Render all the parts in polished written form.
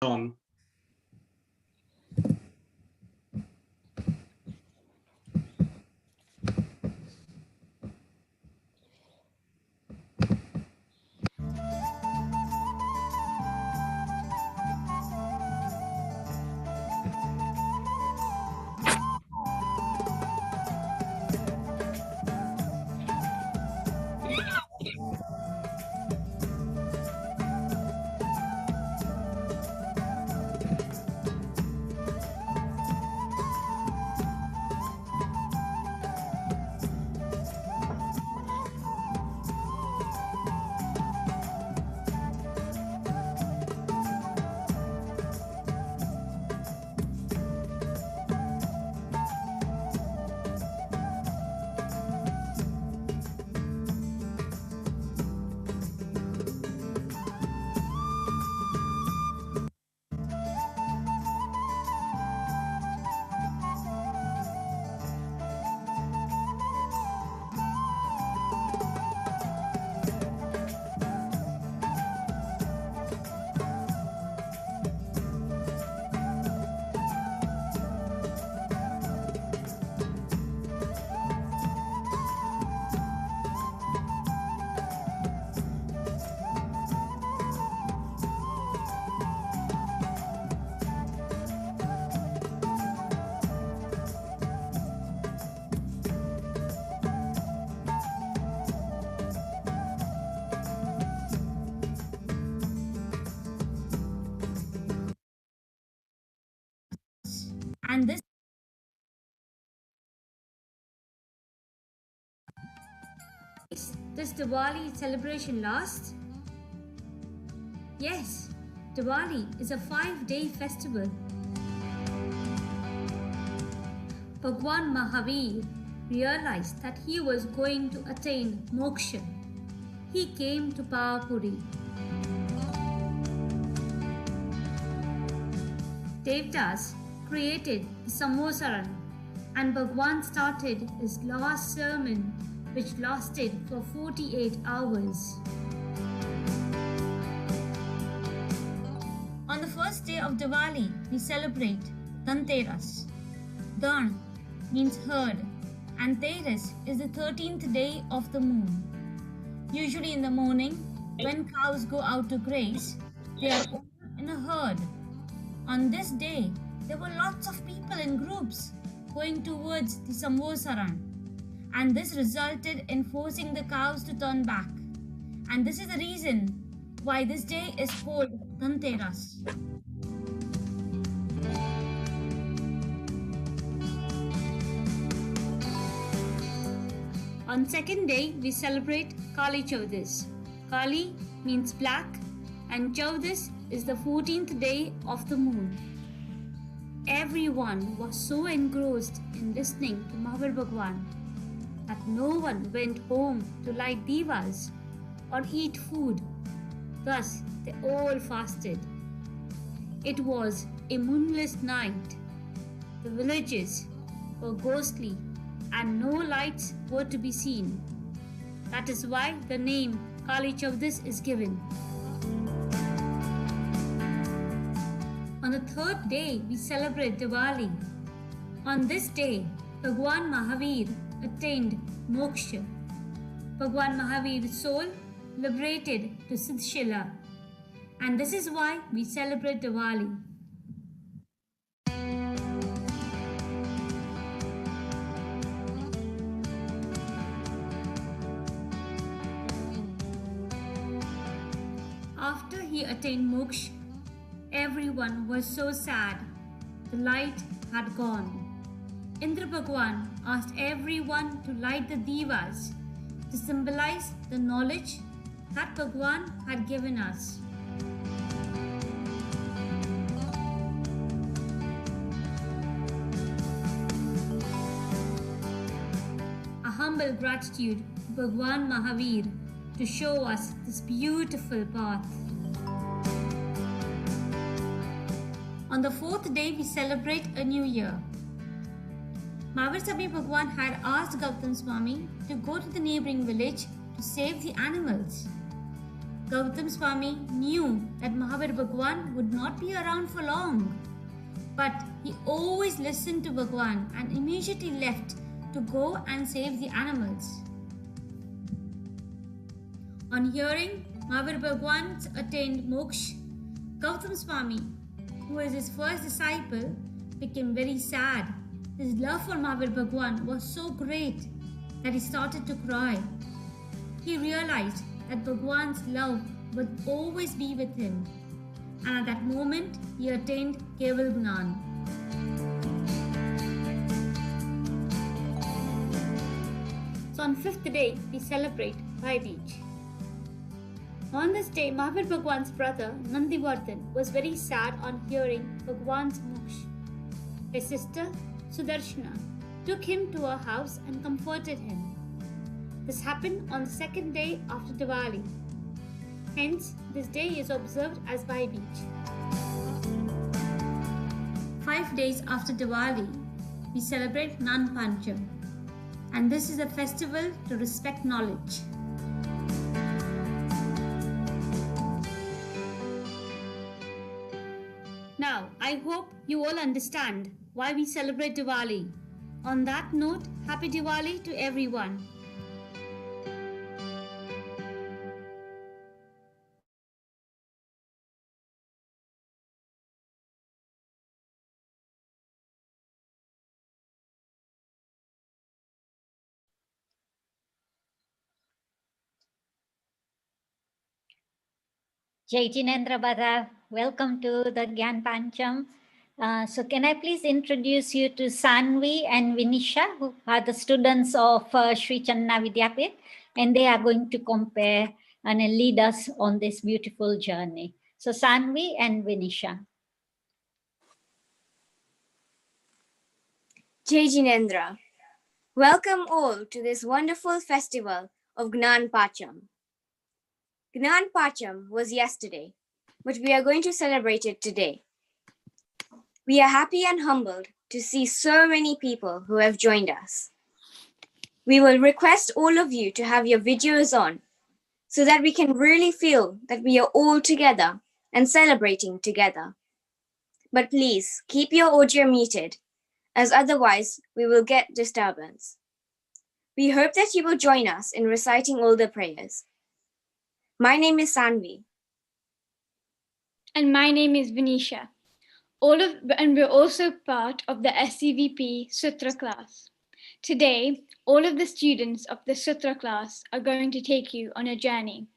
On. And this Diwali celebration last? Yes, Diwali is a 5-day festival. Bhagwan Mahavir realized that he was going to attain moksha. He came to Pavapuri. Devdas created the Samvosaran and Bhagwan started his last sermon, which lasted for 48 hours. On the first day of Diwali, we celebrate Dhanteras. Dhan means herd and Teras is the 13th day of the moon. Usually in the morning, when cows go out to graze, they are all in a herd. On this day, there were lots of people in groups going towards the Samvosaran, and this resulted in forcing the cows to turn back. And this is the reason why this day is called Dhanteras. On second day, we celebrate KALICHAUDAS. Kali means black and Chaudas is the 14th day of the moon. Everyone was so engrossed in listening to Mahavir Bhagwan that no one went home to light divas or eat food. Thus, they all fasted. It was a moonless night. The villages were ghostly and no lights were to be seen. That is why the name KALICHAUDAS is given. On the third day, we celebrate Diwali. On this day, Bhagwan Mahavir attained moksha. Bhagwan Mahavir's soul liberated to Siddhshila. And this is why we celebrate Diwali. After he attained moksha, everyone was so sad. The light had gone. Indra Bhagwan asked everyone to light the divas to symbolize the knowledge that Bhagwan had given us. A humble gratitude to Bhagwan Mahavir to show us this beautiful path. On the fourth day, we celebrate a new year. Mahavir Sabhi Bhagwan had asked Gautam Swami to go to the neighboring village to save the animals. Gautam Swami knew that Mahavir Bhagwan would not be around for long, but he always listened to Bhagwan and immediately left to go and save the animals. On hearing Mahavir Bhagwan attained moksha, Gautam Swami, who was his first disciple, became very sad. His love for Mahavir Bhagwan was so great that he started to cry. He realized that Bhagwan's love would always be with him, and at that moment he attained Keval Gnan. So on 5th day we celebrate BHEEJ. On this day, Mahavir Bhagwan's brother Nandivardhan was very sad on hearing Bhagwan's moksha. His sister Sudarshana took him to her house and comforted him. This happened on the 2nd day after Diwali. Hence, this day is observed as BHEEJ. 5 days after Diwali, we celebrate Pancham, and this is a festival to respect knowledge. Now, I hope you all understand why we celebrate Diwali. On that note, Happy Diwali to everyone. Jai Jinendra Bada, welcome to the Gyan Pancham. So can I please introduce you to Sanvi and Vinisha, who are the students of Sri Channa Vidyapith, and they are going to compare and lead us on this beautiful journey. So Sanvi and Vinisha. Jai Jinendra. Welcome all to this wonderful festival of Gyan Pancham. Gyan Pancham was yesterday, but we are going to celebrate it today. We are happy and humbled to see so many people who have joined us. We will request all of you to have your videos on so that we can really feel that we are all together and celebrating together. But please keep your audio muted, as otherwise we will get disturbance. We hope that you will join us in reciting all the prayers. My name is Sanvi. And my name is Vinisha. And we're also part of the SCVP Sutra class. Today, all of the students of the Sutra class are going to take you on a journey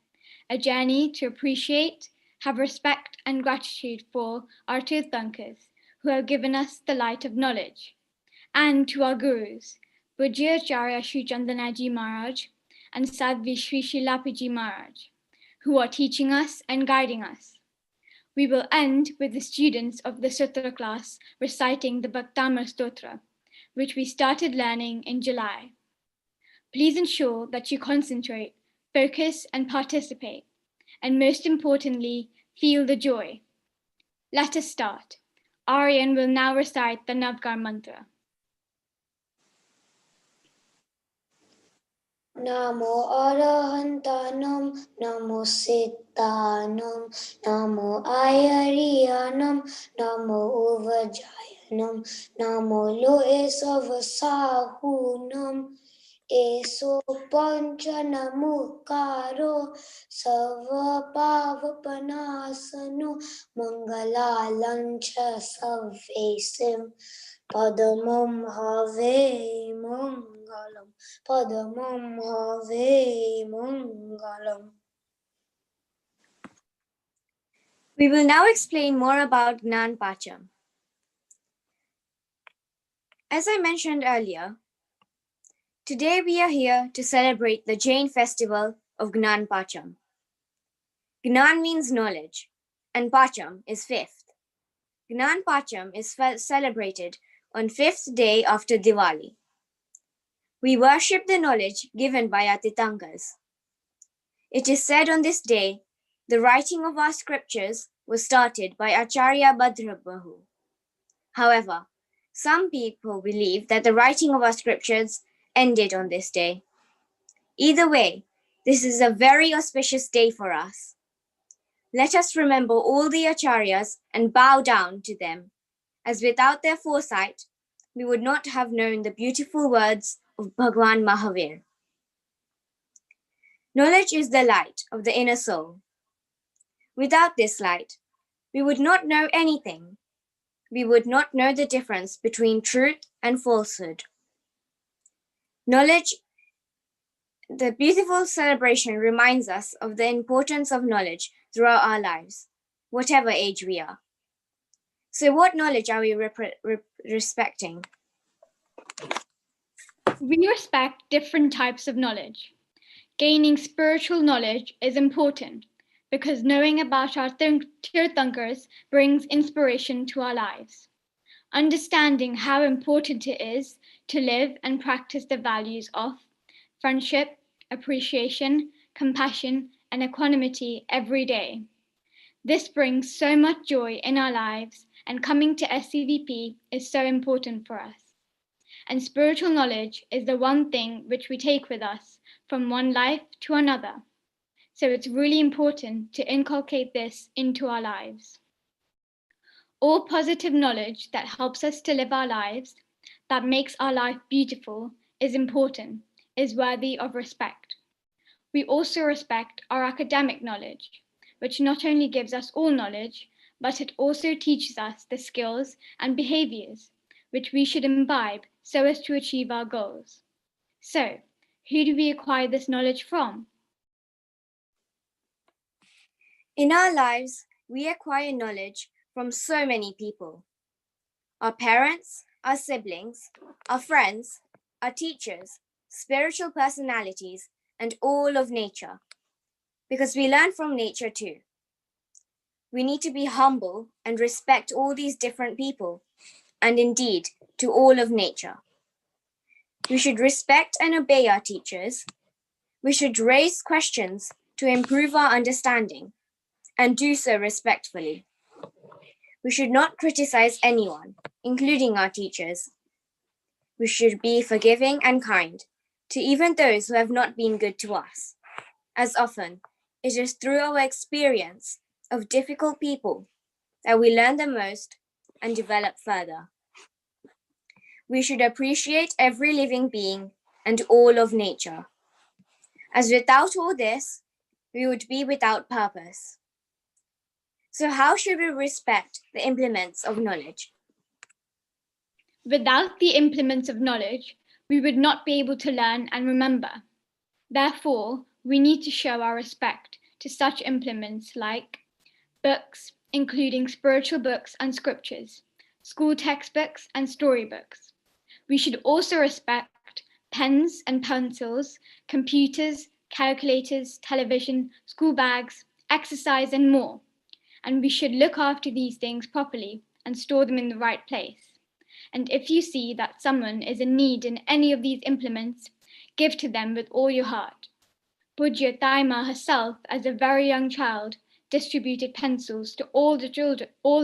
to appreciate, have respect and gratitude for our Tirthankars who have given us the light of knowledge, and to our gurus, Pujya Acharya Sri Chandanaji Maharaj and Sadhvi Sri Shilapiji Maharaj, who are teaching us and guiding us. We will end with the students of the Sutra class reciting the Bhaktamar Stotra, which we started learning in July. Please ensure that you concentrate, focus and participate, and most importantly, feel the joy. Let us start. Aryan will now recite the Navkar mantra. Namo Arahantanam, Namo Siddhanam, Namo Ayariyanam, Namo Uvajayanam, Namo Loe Savasahunam, Eso Panchanamukaro, Savapavapanasano, Mangalalancha Savesim, Padamam Have Mangalam, Padamam Have Mangalam. We will now explain more about Gyan Pancham. As I mentioned earlier, today we are here to celebrate the Jain festival of Gyan Pancham. Gyan means knowledge, and Pancham is fifth. Gyan Pancham is celebrated on 5th day after Diwali. We worship the knowledge given by our Tirthankars. It is said on this day, the writing of our scriptures was started by Acharya Bhadrabahu. However, some people believe that the writing of our scriptures ended on this day. Either way, this is a very auspicious day for us, Let us remember all the acharyas and bow down to them, as without their foresight, we would not have known the beautiful words of Bhagwan Mahavir. Knowledge is the light of the inner soul. Without this light, we would not know anything. We would not know the difference between truth and falsehood. Knowledge, the beautiful celebration reminds us of the importance of knowledge throughout our lives, whatever age we are. So what knowledge are we respecting? We respect different types of knowledge. Gaining spiritual knowledge is important because knowing about our Tirthankars brings inspiration to our lives. Understanding how important it is to live and practice the values of friendship, appreciation, compassion, and equanimity every day. This brings so much joy in our lives, and coming to SCVP is so important for us. And spiritual knowledge is the one thing which we take with us from one life to another. So it's really important to inculcate this into our lives. All positive knowledge that helps us to live our lives, that makes our life beautiful, is important, is worthy of respect. We also respect our academic knowledge, which not only gives us all knowledge, but it also teaches us the skills and behaviors which we should imbibe so as to achieve our goals. So, who do we acquire this knowledge from? In our lives, we acquire knowledge from so many people. Our parents, our siblings, our friends, our teachers, spiritual personalities, and all of nature. Because we learn from nature too. We need to be humble and respect all these different people, and indeed to all of nature. We should respect and obey our teachers. We should raise questions to improve our understanding and do so respectfully. We should not criticize anyone, including our teachers. We should be forgiving and kind to even those who have not been good to us. As often, it is through our experience of difficult people that we learn the most and develop further. We should appreciate every living being and all of nature, as without all this, we would be without purpose. So how should we respect the implements of knowledge? Without the implements of knowledge, we would not be able to learn and remember. Therefore, we need to show our respect to such implements like books, including spiritual books and scriptures, school textbooks and storybooks. We should also respect pens and pencils, computers, calculators, television, school bags, exercise, and more. And we should look after these things properly and store them in the right place. And if you see that someone is in need in any of these implements, give to them with all your heart. Pujya Taima herself, as a very young child, distributed pencils to all the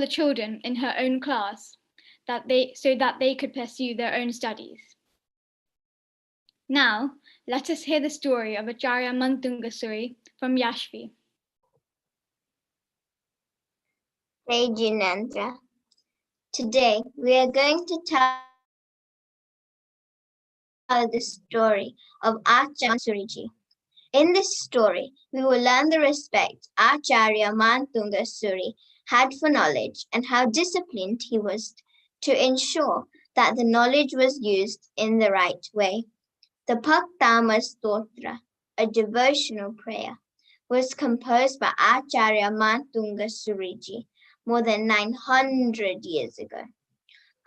children in her own class, so that they could pursue their own studies. Now, let us hear the story of Acharya Mantungasuri from Yashvi. Hey Jinendra. Today we are going to tell the story of Acharya Mantungasuri. In this story, we will learn the respect Acharya Mantungasuri had for knowledge and how disciplined he was to ensure that the knowledge was used in the right way. The Bhaktamar Stotra, a devotional prayer, was composed by Acharya Mantungasuri more than 900 years ago.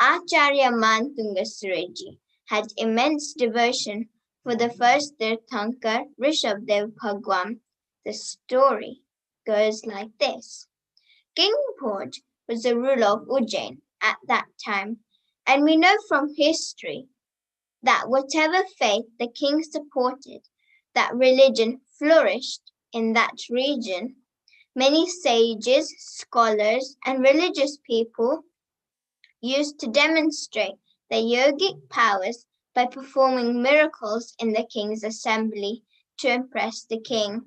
Acharya Mantungasuri had immense devotion for the first Tirthankar, Rishabdev Bhagwan. The story goes like this. King Bhoj was the ruler of Ujjain at that time, and we know from history that whatever faith the king supported, that religion flourished in that region. Many sages, scholars, and religious people used to demonstrate their yogic powers by performing miracles in the king's assembly to impress the king.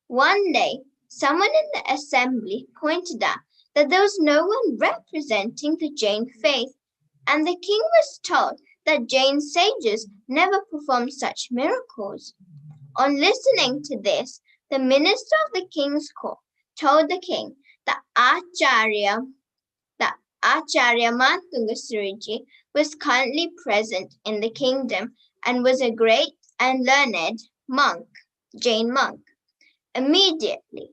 One day, Someone in the assembly pointed out that there was no one representing the Jain faith, and the king was told that Jain sages never performed such miracles. On listening to this, the minister of the king's court told the king that Acharya Mantunga Suriji was currently present in the kingdom and was a great and learned monk, Jain monk. Immediately,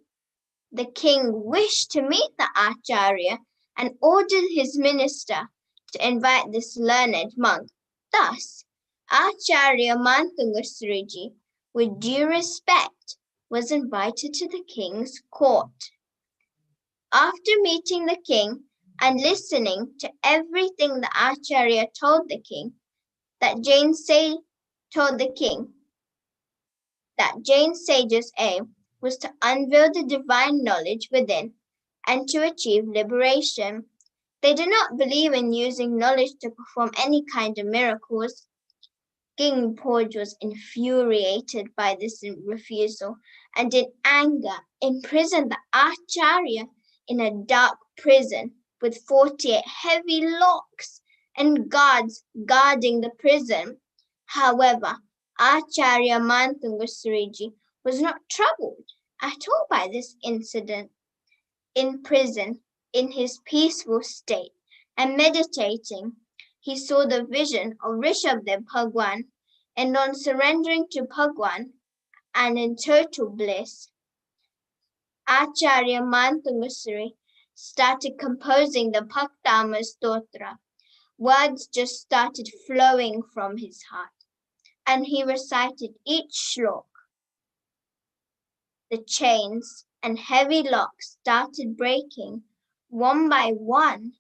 the king wished to meet the Acharya and ordered his minister to invite this learned monk. Thus, Acharya Mantunga Suriji, with due respect, was invited to the king's court. After meeting the king and listening to everything the Acharya told the king, Jain sage's aim was to unveil the divine knowledge within and to achieve liberation. They did not believe in using knowledge to perform any kind of miracles. King Bhoj was infuriated by this refusal and in anger imprisoned the Acharya in a dark prison with 48 heavy locks and guards guarding the prison. However, Acharya Mantunga Suriji was not troubled at all by this incident. In prison, in his peaceful state and meditating, he saw the vision of Rishabdev Bhagwan, and on surrendering to Bhagwan and in total bliss, Acharya Mantunga Suriji started composing the Bhaktamar Stotra. Words just started flowing from his heart, and he recited each shlok. The chains and heavy locks started breaking one by one,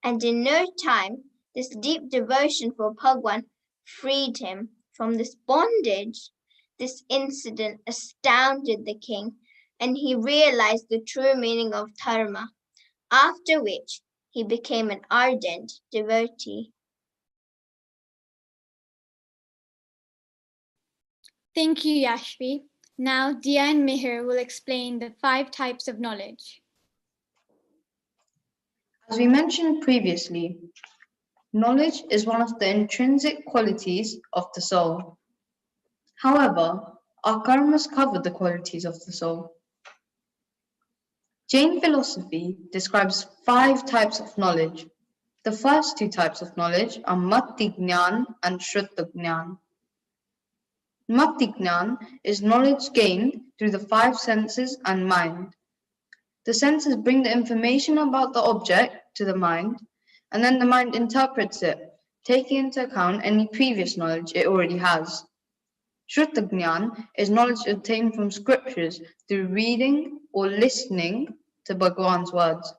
and in no time, this deep devotion for Bhagwan freed him from this bondage. This incident astounded the king, and he realized the true meaning of dharma, after which he became an ardent devotee. Thank you, Yashvi. Now, Dia and Mihir will explain the 5 types of knowledge. As we mentioned previously, knowledge is one of the intrinsic qualities of the soul. However, our karmas cover the qualities of the soul. Jain philosophy describes 5 types of knowledge. The first 2 types of knowledge are Mati Gyan and Shruta Gyan. Mati Gyan is knowledge gained through the 5 senses and mind. The senses bring the information about the object to the mind, and then the mind interprets it, taking into account any previous knowledge it already has. Shruta Gyan is knowledge obtained from scriptures through reading or listening to Bhagwan's words.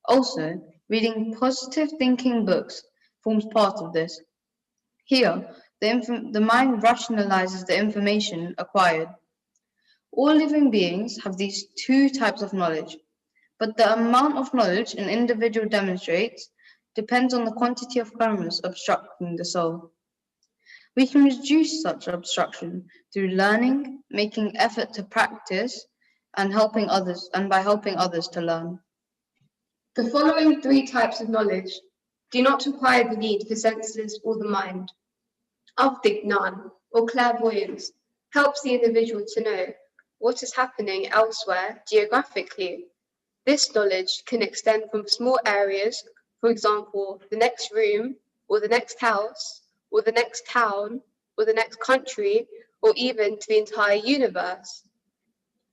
Also, reading positive thinking books forms part of this. Here, the mind rationalizes the information acquired. All living beings have these 2 types of knowledge, but the amount of knowledge an individual demonstrates depends on the quantity of karmas obstructing the soul. We can reduce such obstruction through learning, making effort to practice, and by helping others to learn. The following 3 types of knowledge do not require the need for senses or the mind. Avdignan, or clairvoyance, helps the individual to know what is happening elsewhere geographically. This knowledge can extend from small areas, for example, the next room, or the next house, or the next town, or the next country, or even to the entire universe.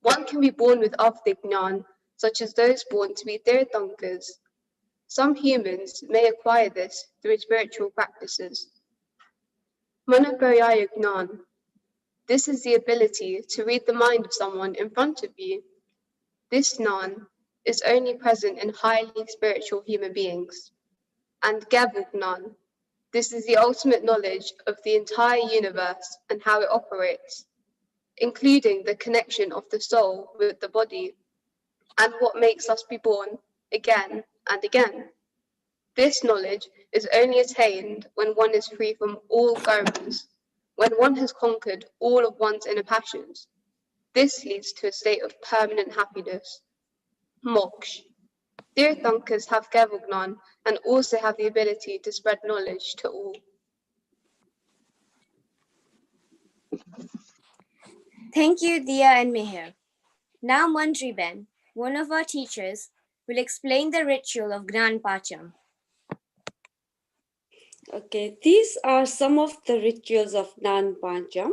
One can be born with Avdignan, such as those born to be Tirthankars. Some humans may acquire this through spiritual practices. Manoparaya Gnan. This is the ability to read the mind of someone in front of you. This Gnan is only present in highly spiritual human beings. And Gavugnan. This is the ultimate knowledge of the entire universe and how it operates, including the connection of the soul with the body, and what makes us be born again and again. This knowledge is only attained when one is free from all karmas, when one has conquered all of one's inner passions. This leads to a state of permanent happiness. Moksha. Tirthankars have Kevagnan and also have the ability to spread knowledge to all. Thank you, Dia and Meher. Now Manjriben, one of our teachers, will explain the ritual of Gnan Pancham. Okay, these are some of the rituals of Gnan Pancham.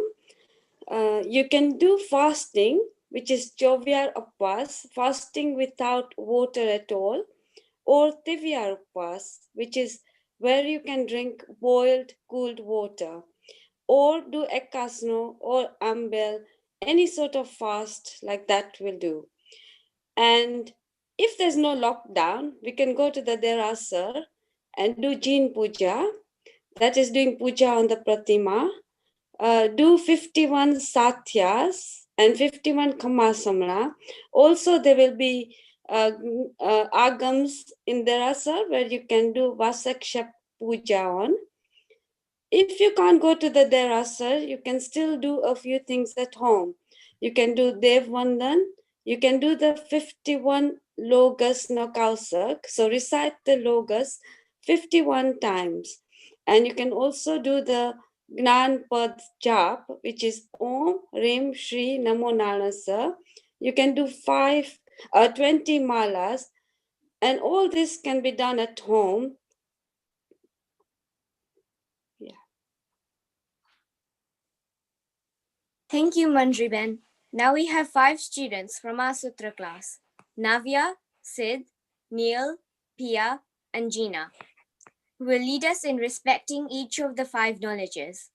You can do fasting, which is Chovyar Uppas, fasting without water at all, or Tivyar Uppas, which is where you can drink boiled, cooled water, or do Ekasno or Ambel, any sort of fast like that will do. And if there's no lockdown, we can go to the Derasar and do Jeen Puja, that is doing puja on the Pratima, do 51 Satyas and 51 Kamasamla. Also, there will be Agams in Derasar where you can do Vasaksha Puja on. If you can't go to the Derasar, you can still do a few things at home. You can do Dev Vandan, you can do the 51 Logas Nakalsak, so recite the Logas 51 times. And you can also do the Gnan Pad Jap, which is Om, Rim, Shri, Namo Nanasa. You can do 20 malas, and all this can be done at home. Thank you, Manjriben. Now we have 5 students from our Sutra class, Navya, Sid, Neil, Pia, and Gina, who will lead us in respecting each of the 5 knowledges.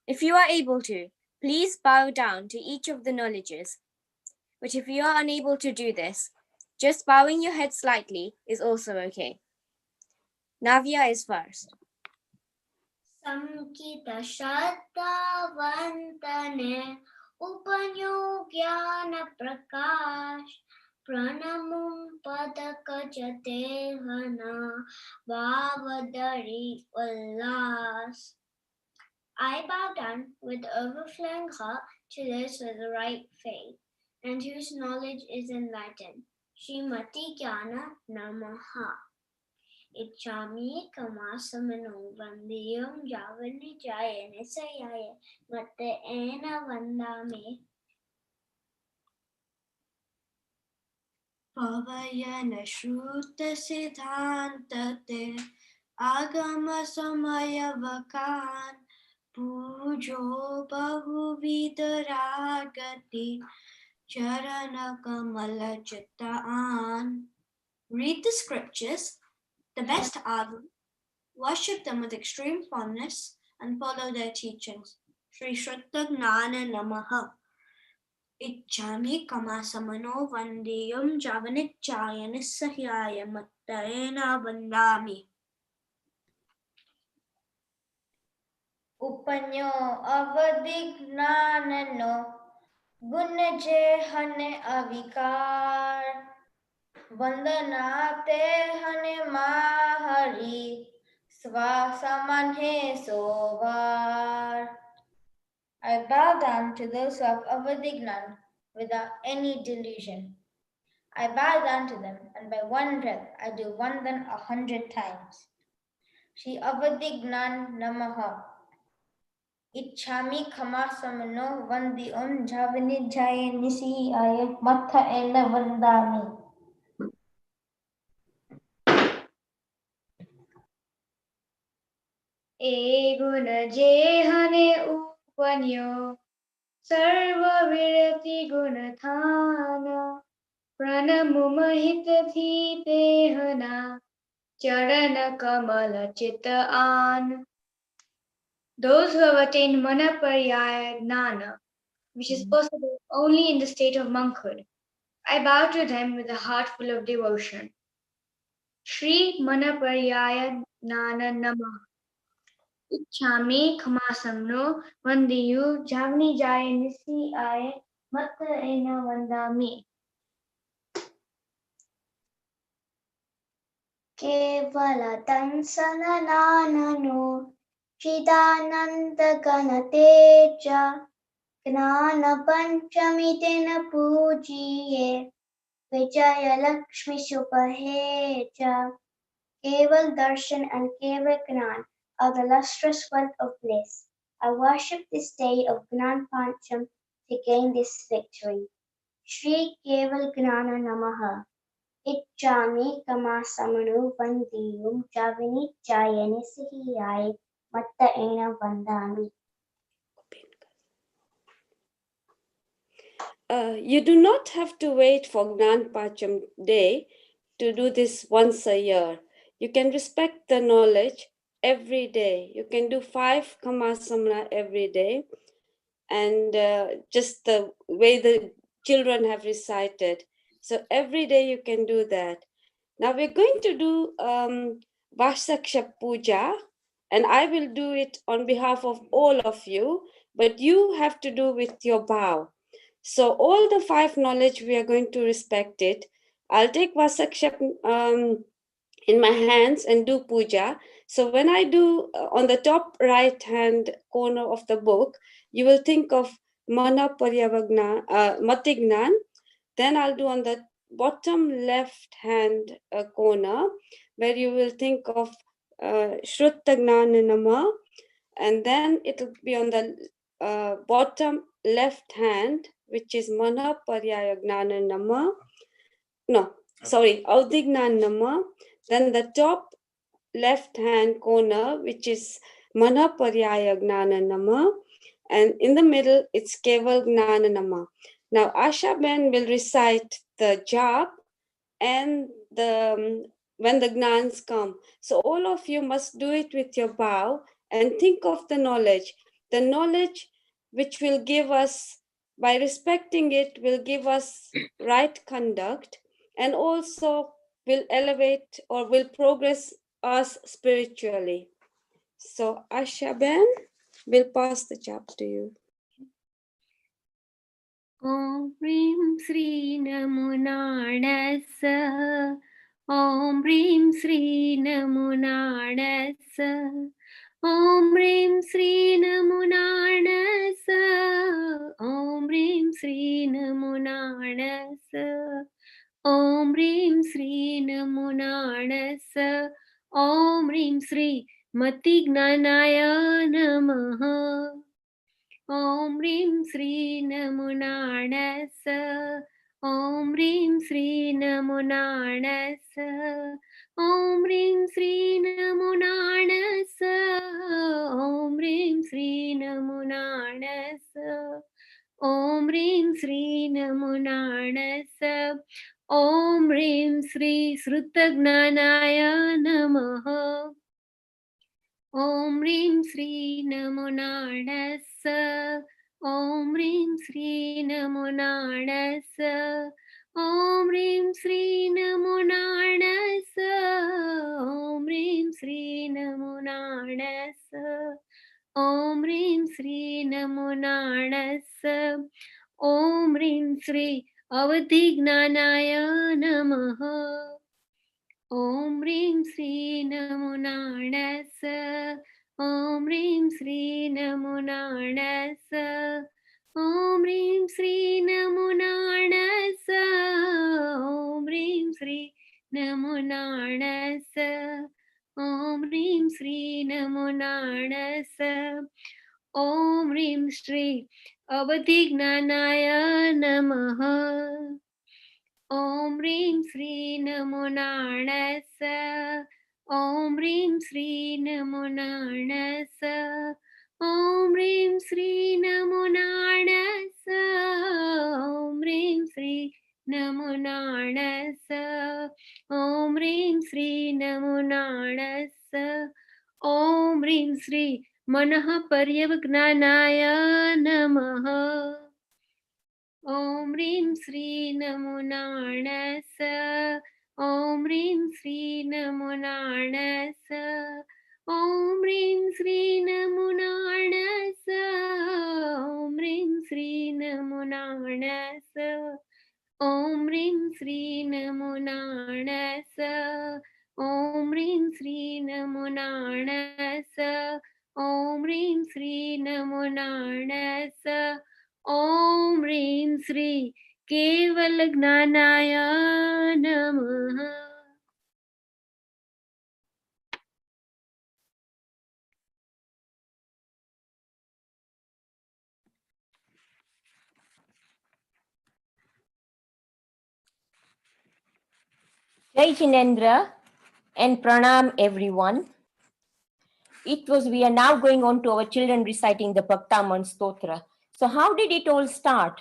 If you are able to, please bow down to each of the knowledges. But if you are unable to do this, just bowing your head slightly is also okay. Navya is first. Samkita Shraddha Vantane Upanyo Jnana Prakash Pranamum Padaka Jatehana Vavadari Ullas. I bow down with overflowing heart to those with the right faith and whose knowledge is enlightened. Srimati Jnana Namaha. Ichami Kamasamano Vandiyam Javani Jaya Nisayaya Mate Ena Vandame Pavayana Shruta Siddhantate Agama Samaya Vakan Pujo Bahuvidaragati Charana Kamala Chittaan. Read the scriptures, the best are them, worship them with extreme fondness, and follow their teachings. Sri Shraddha Gnana Namaha. Ichchami Kamasamano Vandiyam Javanichaya Nisahyaya Mattayena Vandami. Upanyo Avadignanano Gunaje Hane Avikar Vandanate Hane Mahari Svasamanhe Sovar. I bow down to those who have avadignan without any delusion. I bow down to them, and by one breath I do Vandan 100 times. Shri Avadignan Namaha. Ichchami Kamasamano Vandium Javani Jaya Nisi Aya Matha Ena Vandami. Eguna Jehane Upanyo Sarva Virati Gunathana Pranamumahita Thitehana Charana Kamala Chittaan. Those who have attained Manaparyaya Gnana, which is possible only in the state of monkhood, I bow to them with a heart full of devotion. Shri Manaparyaya Gnana Namah. Ichchami Kamasamno Vandiyu Javni Jaya Nisi Aye Matta Ena Vandami. Kevala Tansananano Chidananda Ganateja ज्ञानपञ्चमी तेन पूजिये विजयलक्ष्मी शुभहे च. Keval Darshan and Keval Gnan are the lustrous wealth of bliss. I worship this day of Gnan Pancham to gain this victory. Shri Keval Gnana Namaha. Ichami Kama Samanu Vandiyum Javini Chayani Sihiyai Matta Ena Vandami. You do not have to wait for Gnan Pancham Day to do this once a year. You can respect the knowledge every day. You can do 5 Kamasamana every day. And just the way the children have recited. So every day you can do that. Now we're going to do Vasaksha Puja, and I will do it on behalf of all of you, but you have to do with your bow. So all the 5 knowledge, we are going to respect it. I'll take Vasaksha in my hands and do puja. So when I do on the top right hand corner of the book, you will think of Mana Paryavagna, Matignan. Then I'll do on the bottom left hand corner, where you will think of Shruttagnanama. And then it'll be on the bottom left hand, which is Mana Paryayagnanama. No, sorry, Audignanama. Then the top left hand corner, which is Mana Paryaya Gnananama, and in the middle it's Keval Gnananama. Now Asha Ben will recite the jap and the when the gnans come. So all of you must do it with your bow and think of the knowledge which will give us, by respecting it, will give us right conduct, and also will elevate or will progress us spiritually. So Asha Ben will pass the jap to you. Om Rim Sri Namo Narnasa. Om Rim Sri Namo Narnasa. Om Rim Sri Namo Narnasa. Om Rim Sri Namo Narnasa. Om Rim Sri Namo Narnasa. Om Rim Sri Mati Gnanaya Namaha. Om Rim Sri Namo Narnasa. Om Rim Sri Namo Narnasa. Om Rim Sri Namo Narnasa. Om Rim Sri Namo Narnasa. Om Rim Sri Namo Narnasa. Om Rim Sri Sruttagnanaya Namaha. Om Rim Sri Namo Narnasa. Om Rim Sri Namo Narnasa. Om Rim Sri Namo Narnasa. Om Rim Sri Namo Narnasa. Om Rim Sri Namo Narnasa. Om Rim Sri Avadhignanaya Namaha. Om Rim Sri Namo Narnasa. Om Rim Sri Namo Narnasa. Om Rim Sri Namo Narnasa. Om Rim Sri Namo Narnasa. Om Rim Sri Namo Narnasa. Om Rim Sri Avadhignanaya Namaha. Om Rim Sri Namo Narnasa. Om Rim Sri Namo Narnasa. Om Rim Sri Namo Narnasa. Om Rim Sri Namo Narnasa. Om Rim Sri Namo Narnasa. Om Rim Sri Manaha Paryavagnanaya Namaha. Om Rim Sri Namo Narnasa. Om Rim Sri Namo Narnasa. Om Rim Sri Namo Narnasa. Om Rim Sri Namo Narnasa. Om Rim Sri Namo Narnasa. Om Rim Sri Namo Narnasa. Om Rim Sri Namo Narnasa. ॐ ह्रीं श्री केवलज्ञानाय नमः। Jai Jinendra and Pranam everyone. We are now going on to our children reciting the Bhaktamar Stotra. So how did it all start?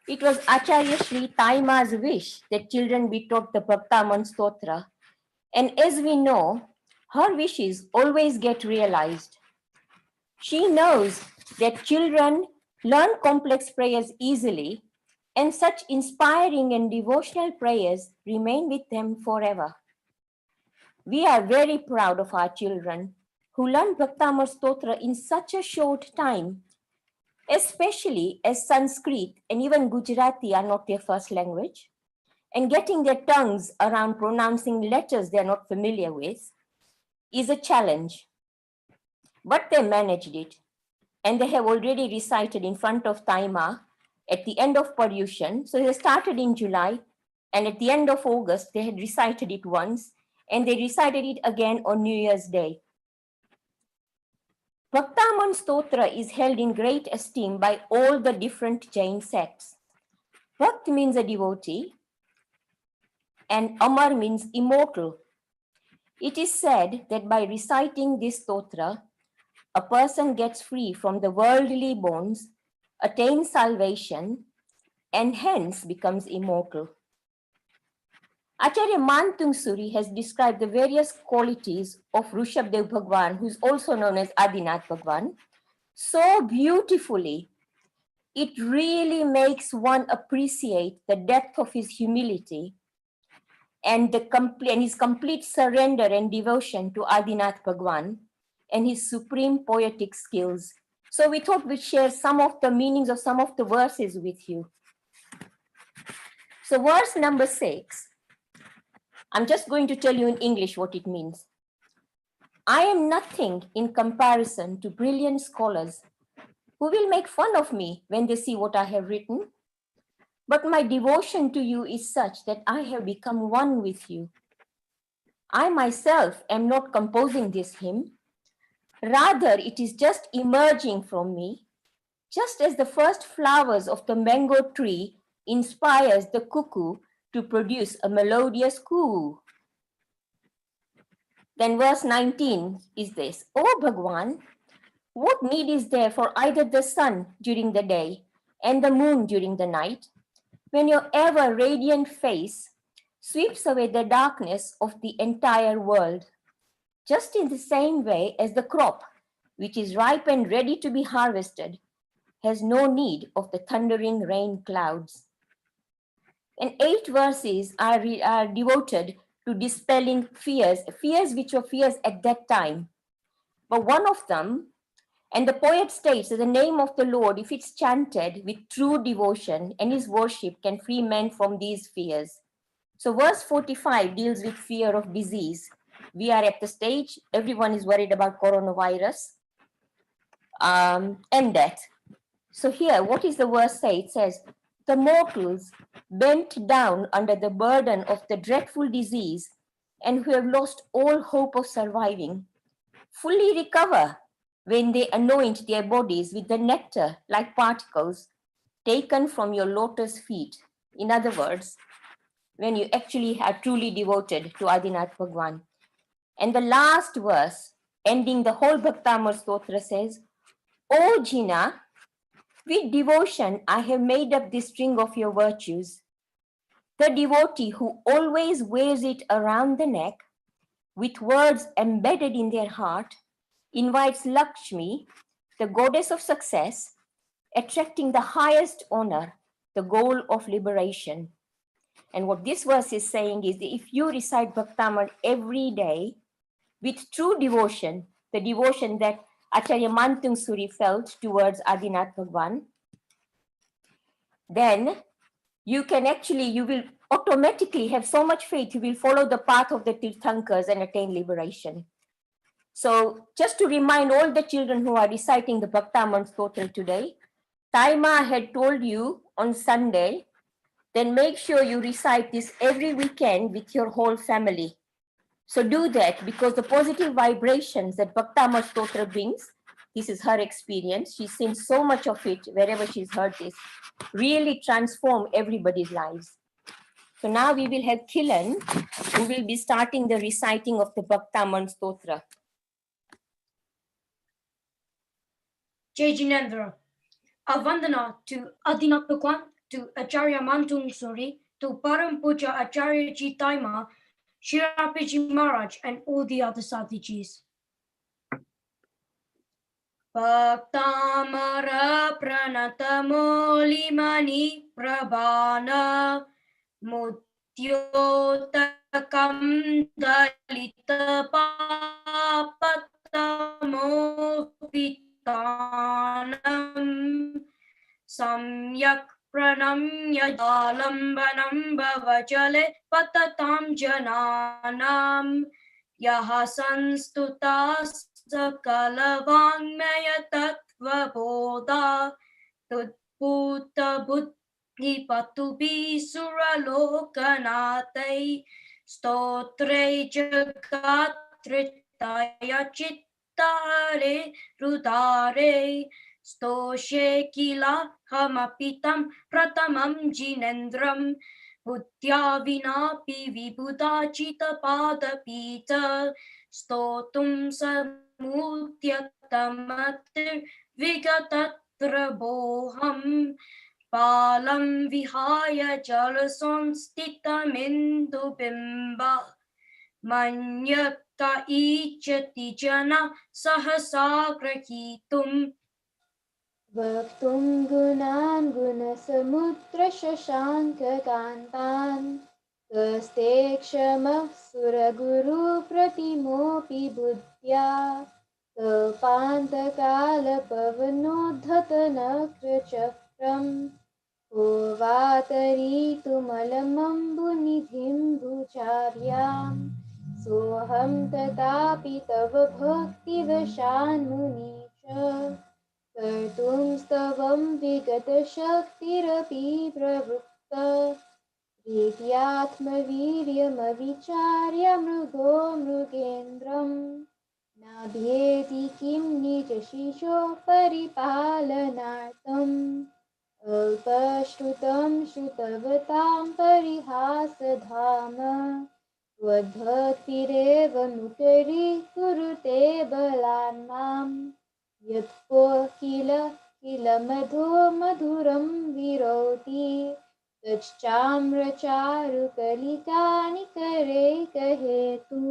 It was Acharya Sri Taima's wish that children be taught the Bhaktamar Stotra. And as we know, her wishes always get realized. She knows that children learn complex prayers easily, and such inspiring and devotional prayers remain with them forever. We are very proud of our children who learn Bhaktamar Stotra in such a short time, especially as Sanskrit and even Gujarati are not their first language, and getting their tongues around pronouncing letters they are not familiar with is a challenge. But they managed it, and they have already recited in front of Taima at the end of Paryushan. So they started in July, and at the end of August, they had recited it once, and they recited it again on New Year's Day. Bhaktamar Stotra is held in great esteem by all the different Jain sects. Bhakt means a devotee, and Amar means immortal. It is said that by reciting this stotra, a person gets free from the worldly bonds, attains salvation, and hence becomes immortal. Acharya Mantung Suri has described the various qualities of Rishabdev Bhagwan, who is also known as Adinath Bhagwan, so beautifully. It really makes one appreciate the depth of his humility and his complete surrender and devotion to Adinath Bhagwan and his supreme poetic skills. So we thought we'd share some of the meanings of some of the verses with you. So verse number 6, I'm just going to tell you in English what it means. I am nothing in comparison to brilliant scholars who will make fun of me when they see what I have written. But my devotion to you is such that I have become one with you. I myself am not composing this hymn. Rather, it is just emerging from me, just as the first flowers of the mango tree inspires the cuckoo to produce a melodious coo. Then verse 19 is this, O Bhagwan, what need is there for either the sun during the day and the moon during the night, when your ever radiant face sweeps away the darkness of the entire world, just in the same way as the crop, which is ripe and ready to be harvested, has no need of the thundering rain clouds. And 8 verses are devoted to dispelling fears which were fears at that time. But one of them, and the poet states that the name of the Lord, if it's chanted with true devotion and his worship, can free men from these fears. So verse 45 deals with fear of disease. We are at the stage, everyone is worried about coronavirus and death. So here, what is the verse say? It says, the mortals bent down under the burden of the dreadful disease and who have lost all hope of surviving, fully recover when they anoint their bodies with the nectar like particles taken from your lotus feet. In other words, when you actually are truly devoted to Adinath Bhagwan. And the last verse, ending the whole Bhaktamar Stotra says, O Jina, with devotion I have made up this string of your virtues. The devotee who always wears it around the neck, with words embedded in their heart, invites Lakshmi, the goddess of success, attracting the highest honor, the goal of liberation. And what this verse is saying is that if you recite Bhaktamar every day with true devotion, the devotion that Acharya Mantung Suri felt towards Adinath Bhagwan, then you will automatically have so much faith, you will follow the path of the Tirthankars and attain liberation. So just to remind all the children who are reciting the Bhaktamar Stotra today, Taima had told you on Sunday, then make sure you recite this every weekend with your whole family. So do that, because the positive vibrations that Bhaktamar Stotra brings, this is her experience, she's seen so much of it wherever she's heard this, really transform everybody's lives. So now we will have Kilan, who will be starting the reciting of the Bhaktamar Stotra. Jai Jinendra. A Vandana to Adina Bhagwan, to Acharya Mantung Suri, to Param Puja Acharya Ji Taima, Shirapiji Maharaj, and all the other Sadhijis. Bhaktamara Pranatamoli Mani Prabhana Mutyotakam Dalita Papatamo Vitanam Samyak Pranamya Dalambanam Bhavajale Patatam Jananam Yaha Sanstutas Sakalavangmaya Tattva Bodha Tudbhuta Buddhi Patubi Suralokanatai Stotre Jagatritaya Chittare Rudare Stoshe Kila Hamapitam Pratamam Jinendram Buddhya Vinapi Vibhuda Chita Pada Pita Stotum Samutyatamatir Vigatatra Boham Palam Vihaya Jalason Stita Mindu Bimba Manyaka Ichati Jana Sahasagrahitum Vaktum gunan gunasamutra shashanka kantan Kaste kshama suraguru pratimopi buddhya Kapanta kala pavanodhatana krachakram Ovatari tumalamambu nidhim bhucharyam Soham tatapi tava bhakti vashan municha Kartum stavam vigata shaktirapi pravukta Vidyatmaviryamavicharya mrugo mrugendram Nabhyeti kim nijashisho paripalanartam Alpashrutam shrutavatam parihasadhama Vadbhaktireva nukari kurute balanmam Yatpo kila madho madhuram viroti Tachchamra charu kalikani kare kahetu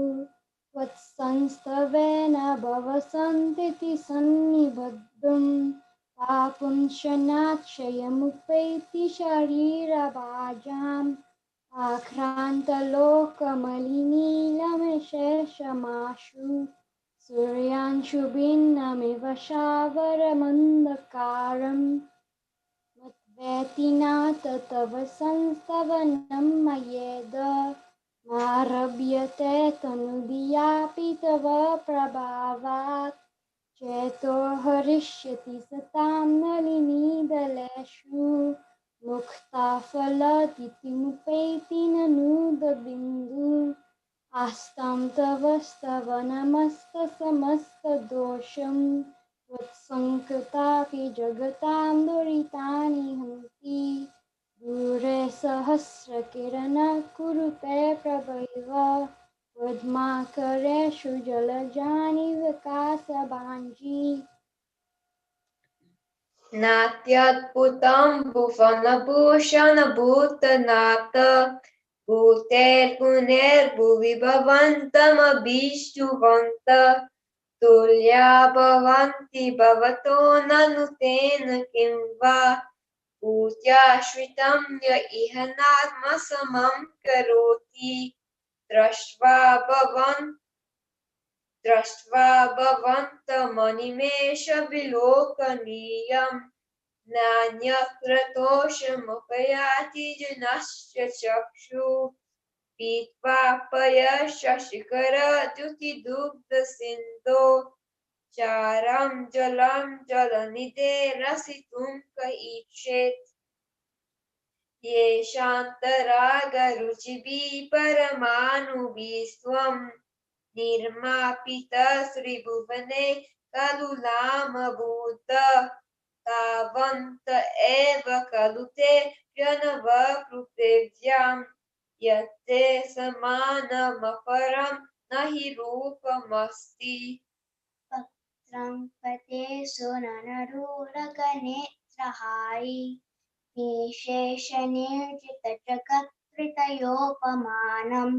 Vatsanstavena bhavasantiti sannibhaddham Papam shanachayamupeti sharira bhajam Akranta loka malini lamesheshamashu Suryanshu binnamiva shavaramandarkaram Matvetina tatava sanstavanam mayeda Marabhyate tanudiyapi tava prabhavat Cheto harishyati satam nalini daleshu Mukta falatiti mupeti nanuda bindu Astam tavastava namasta samasta dosham Vatsankatapi jagatam duritani hanti Dure sahasra kirana kurute prabhaiva Vadmakareshu jalajani vikasa banji Natyadbhutam bhuvanabhushana bhutanata Bhuter puner bhuvi bhavantam abhishuvanta Tulya bhavanti bhavato nanutena kimva Bhutya shritam ya ihanatma samam karoti Drashtva bhavantam animesha vilokaniyam Nanyakratoshamupayati janasya chakshu Pitva paya shashikara dukti dugdha sindo चारं जलं जलनिधे रसितुं क ईक्षेत् ये शान्तरागरुचिभिः परमाणुभिः स्वं निर्मापितश्रीभुवने खलु लामभूत तावन्त एव खलु ते प्रणवपृथिव्यां यत्ते समानमपरं न हि रूपमस्ति। पत्रं पतेषु ननरूरगनेत्रहारी निशेषनिर्जितजगत्कृतयोपमानं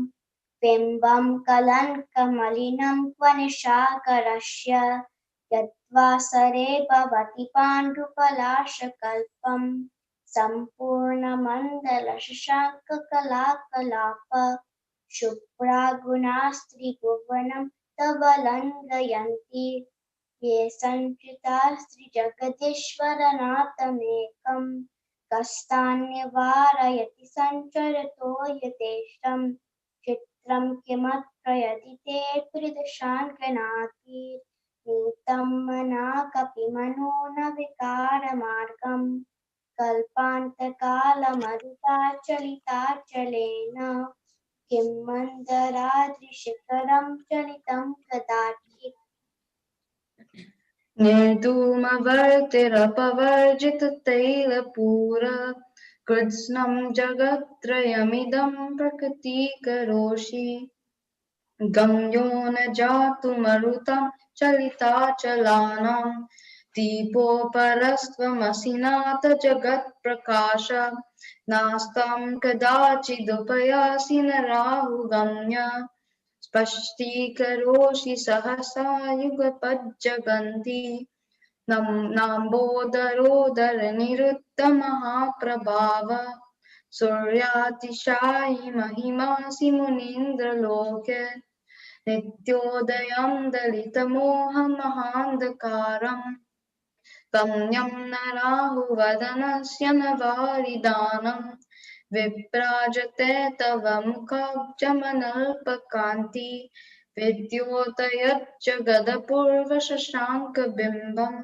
बिम्बं कलङ्कमलिनं क्वनिशाकरस्य यद्वासरे भवति पाण्डुपलाशकल्पं सम्पूर्णमण्डलशशाङ्ककलाकलाप शुभ्रागुणास्त्रिभुवनं तवलङ्घयन्ति ये सञ्चितास्त्रिजगदीश्वरनाथमेकं कस्तान्निवारयति सञ्चरतो यतेषं चित्रं किमत्र यदि ते त्रिदशान् गणाति नीतं मना कपिमनो न विकारमार्गं कल्पान्तकालमरुताचलिताचलेन किं मन्दराद्रिशिखरं चलितं कदाचित् निर्धूमवर्तिरपवर्जिततैलपूर कृत्स्नं जगत्त्रयमिदं प्रकृतिकरोषि गम्यो न जातुमरुतं चलिताचलानां दीपोपरस्त्वमसि नाथ जगत्प्रकाश नास्तं कदाचिदुपयासि न राहुगम्य स्पष्टीकरोषि सहसा युगपज्जगन्ति नाम्बोदरोदरनिरुद्धमहाप्रभाव सूर्यातिशायि महिमासि मुनीन्द्रलोके नित्योदयं दलितमोहमहान्धकारम् गम्यं न राहुवदनस्य न वारिदानम् विभ्राजते तव मुखाब्जमनल्पकान्ति विद्योतयज्जगदपूर्वशशाङ्कबिम्बम्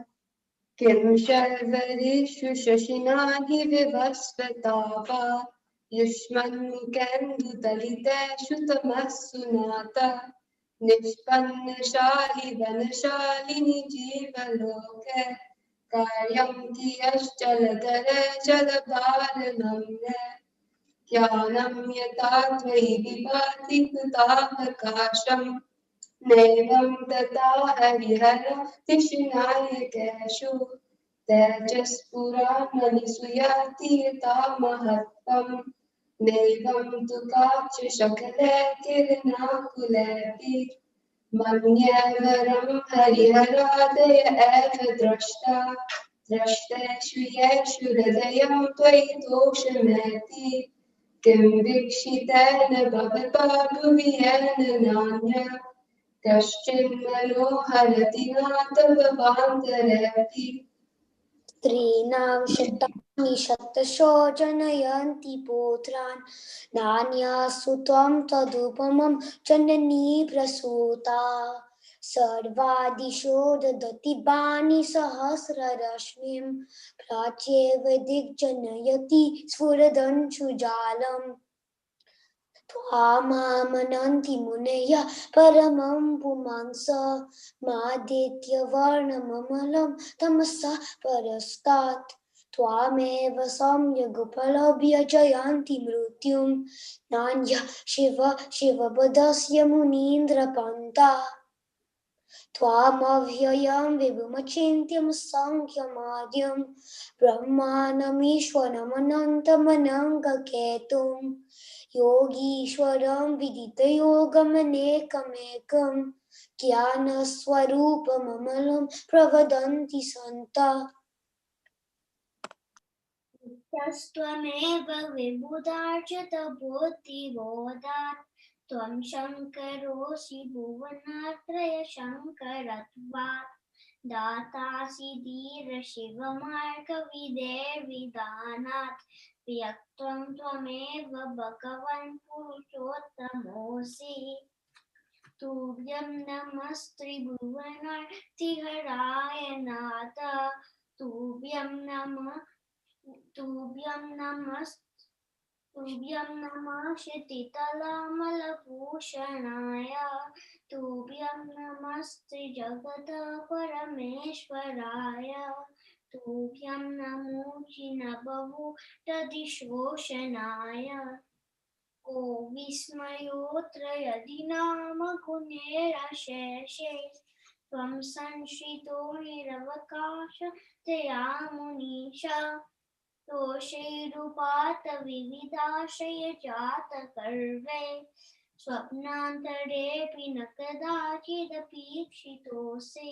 किं शर्वरीषु शशिनाहि विवस्वतावा युष्मन्मुखेन्दुदलितेषु तमस्सु नाथ निष्पन्नशाहि वनशालिनि जीवलोके कार्यं कियश्चलधरे जलभारनम्य ज्ञानं यथा त्वयि विभाति कृतावकाशम् नैवं तथा हरिहर तिष्णायकेषु तेजस्पुराणनिषु याति यथा महत्त्वम् नैवं तु काच्य शकले किरणाकुलेऽपि मन्येवरं हरिहरादय एव द्रष्टा द्रष्टेषु येषु हृदयं त्वयि तोषमेति किं वीक्षितेन भवता भुवि येन नान्यः कश्चिन्मनोहरति नाथ भवान्तरेऽपि स्त्रीणां शतानि शतशो जनयन्ति पुत्रान् नान्यासु त्वं तदुपमं जननी प्रसूता सर्वादिशो ददति वाणी सहस्ररश्मिं प्राच्येव दिग्जनयति स्फुरदंशुजालम् त्वामामनन्ति मुनयः परमं पुमांस मादित्यवर्णममलं तमसः परस्तात् त्वामेव सम्यगुपलभ्य जयन्ति मृत्युं नान्यः शिवपदस्य मुनीन्द्रपन्था त्वामव्ययं विभुमचिन्त्यं सङ्ख्यमाद्यं ब्रह्माणमीश्वरमनन्तमनङ्गकेतुं योगीश्वरं विदितयोगमनेकमेकं ज्ञानस्वरूपममलं प्रवदन्ति सन्तः तस्त्वमेव विबुधार्चितबुद्धिबोधात् त्वं शङ्करोऽसि भुवनत्रयशङ्करत्वात् दातासि धीरशिवमार्गविधेर्विधानात् व्यक्तं त्वमेव भगवन् पुरुषोत्तमोऽसि तुभ्यं नमस्त्रिभुवनार्तिहराय नाथ तुभ्यं नमः क्षितितलामलभूषणाय तुभ्यं नमस्त्रिजगत परमेश्वराय तुभ्यं नमो जिनबभूषणाय को विस्मयोऽत्र यदि नाम गुणेरशेषे त्वं संश्रितो निरवकाशतया मुनीशा दोषैरुपात विविधाशय जात कर्वे स्वप्नान्तरेऽपि न कदाचिदपीक्षितोऽसि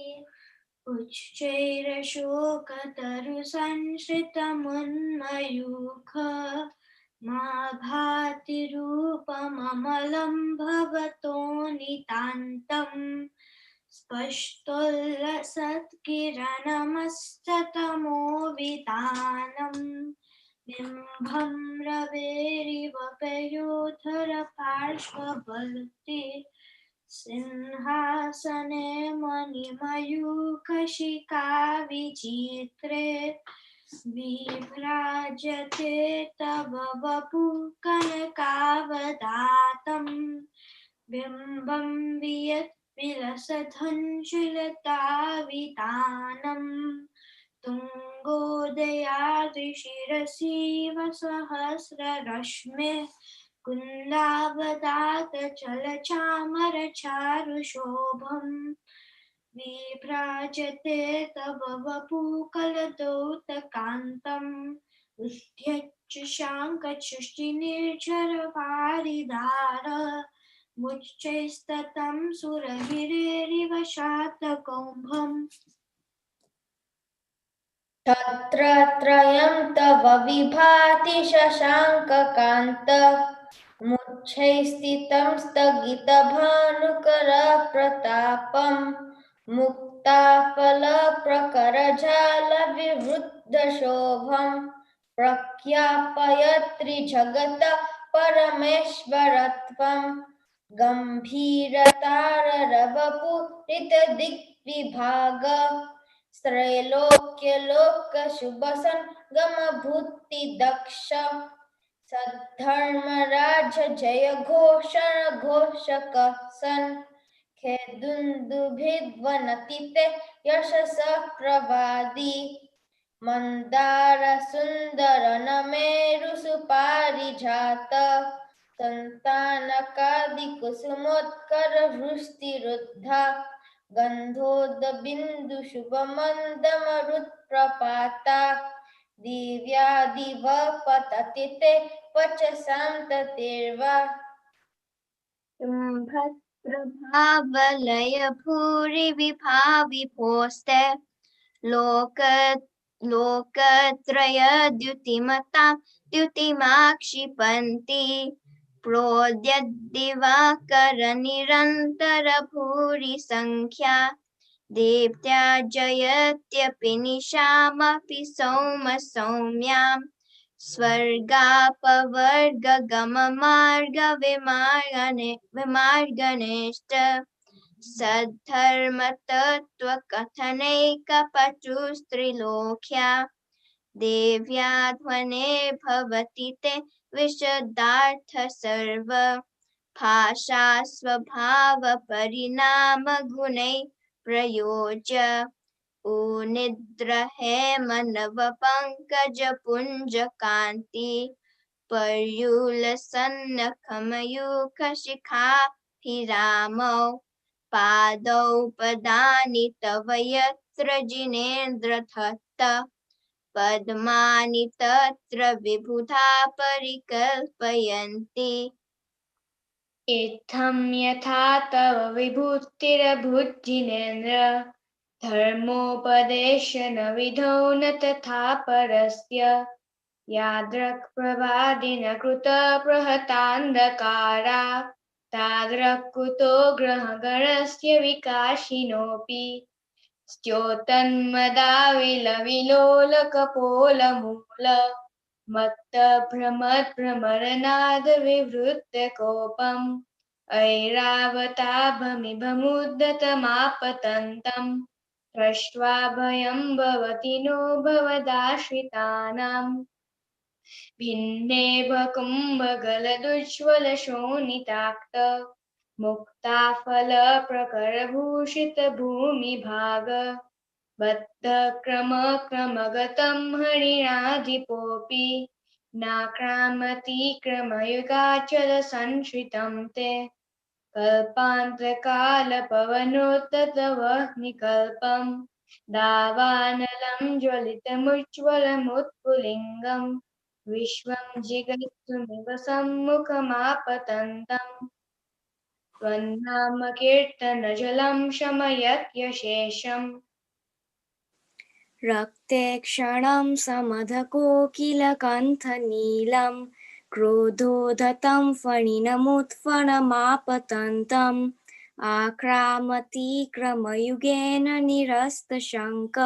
उच्चैरशोकतरुसंश्रितमुन्मयूख मा भाति रूपममलं भवतो नितान्तम् स्पष्टोल्लसत्किरणमस्ततमोवितानम् बिम्बं रवेरिव पयोधर पार्श्ववर्ति सिंहासने मणिमयूखशिखा विभ्राजते तव वपुः कनकावदातं बिम्बं वियत् विलसधञ्जुलतावितानम् तुङ्गोदयाद्रिशिरसीव सहस्ररश्मिः कुन्दावदातचलचामरचारुशोभम् विभ्राजते तव वपुकलदौतकान्तम् उद्ध्यच्छशाङ्कचुष्टिनिर्झरवारिधार मुच्चैस्ततं सुरभिरेरिव शातकौम्भम् छत्रत्रयं तव विभाति शशाङ्ककान्त मुच्छैस्थितं स्थगितभानुकरप्रतापं मुक्ताफलप्रकरजालविवृद्धशोभं प्रख्यापयत्रिजगत परमेश्वरत्वं गम्भीरताररवपुरितदिग्विभाग त्रैलोक्यलोकशुभसङ्गमभूतिदक्ष सद्धर्मराज जय घोषण सन् खेदुन्दुभिध्वनति ते यशसः प्रवादी मंदार सुंदर नमेरु सुपारिजात संतानकादि कुसुमोत्कर वृष्टिरुद्धा गंधोदबिंदु शुभमंदमरुत्प्रपाता दिव्यादिव पतति ते वचसां ततिर्वा प्रभावलय भूरि विभाविभोस्ते लोकत्रय द्युतिमतां द्युतिमाक्षिपन्ति प्रोद्यद्दिवाकर निरन्तर भूरि संख्या देव्त्या जयत्यपि निशामपि सौम्यां स्वर्गापवर्गगममार्गविमार्गनेष्ट सद्धर्मतत्त्वकथनैकपटुस्त्रिलोक्या देव्या ध्वने भवति ते विशदार्थ सर्व भाषा स्वभाव परिणाम गुणै प्रयोज्य उनिद्रहे मनव पंकज पुंज कांति पर्युलसन्न खमयूख शिखाभिरामौ पादौ पदानि तव यत्र जिनेन्द्रधत्त पद्मानि तत्र विबुधा परिकल्पयन्ति इत्थं यथा तव विभूतिरभुज्जिनेन्द्र धर्मोपदेशन विधौ न तथा परस्य यादृक् प्रभादिन कृत प्रहतान्धकारा तादृक् कुतो ग्रहगणस्य विकाशिनोऽपि स्योतन्मदाविलविलोलकपोलमूल मत्तभ्रमद्भ्रमरनाद विवृत्तकोपम् ऐरावताभमिभमुद्यतमापतन्तम् दृष्ट्वा भयं भवति नो भवदाश्रितानाम् भिन्नेव कुम्भगलदुज्ज्वलशोणिताक्त मुक्ताफलप्रकरभूषितभूमिभाग बद्धक्रमक्रमगतं हरिणाधिपोऽपि नाक्रामति क्रमयुगाचलसंश्रितं ते कल्पान्तकालपवनोत्ततवह्निकल्पम् दावानलं ज्वलितमुज्ज्वलमुत्पुलिङ्गम् विश्वं जिगत्सुमिव सम्मुखमापतन्तम् त्वन्नामकीर्तनजलं शमयत्यशेषम् रक्ते क्षणं समधकोकिलकण्ठनीलं क्रोधोधतं फणिनमुत्फणमापतन्तम् आक्रामति क्रमयुगेन निरस्तशङ्क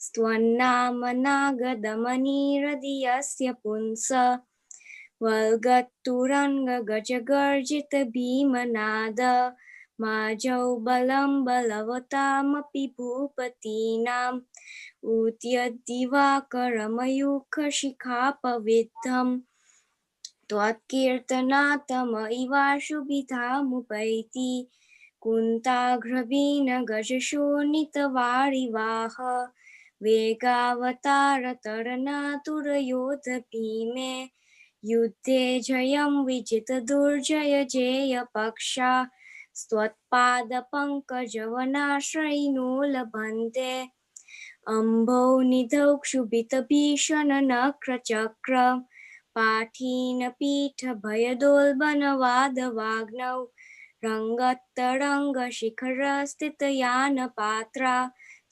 स्त्वन्नामनागदमनिरदीयस्य पुंस वल्गत्तुरङ्गगजगर्जितभीमनाद माजौ बलं बलवतामपि भूपतीनाम् ऊत्यद्दिवाकरमयूखशिखापविद्धम् त्वत्कीर्तनात्तम इवाशुभिधामुपैति कुन्ताघ्रवीण गजशोणितवारिवाह वेगावतारतरणातुरयोध भीमे युद्धे जयं विजितदुर्जय जेयपक्षा स्वत्पादपङ्कजवनाश्रयिनो लभन्ते अम्भौ निधौ क्षुभितभीषणनक्रचक्र पाठीनपीठभयदोल्बणवादवाग्नौ रङ्गत्तरङ्गशिखरस्थितयानपात्रा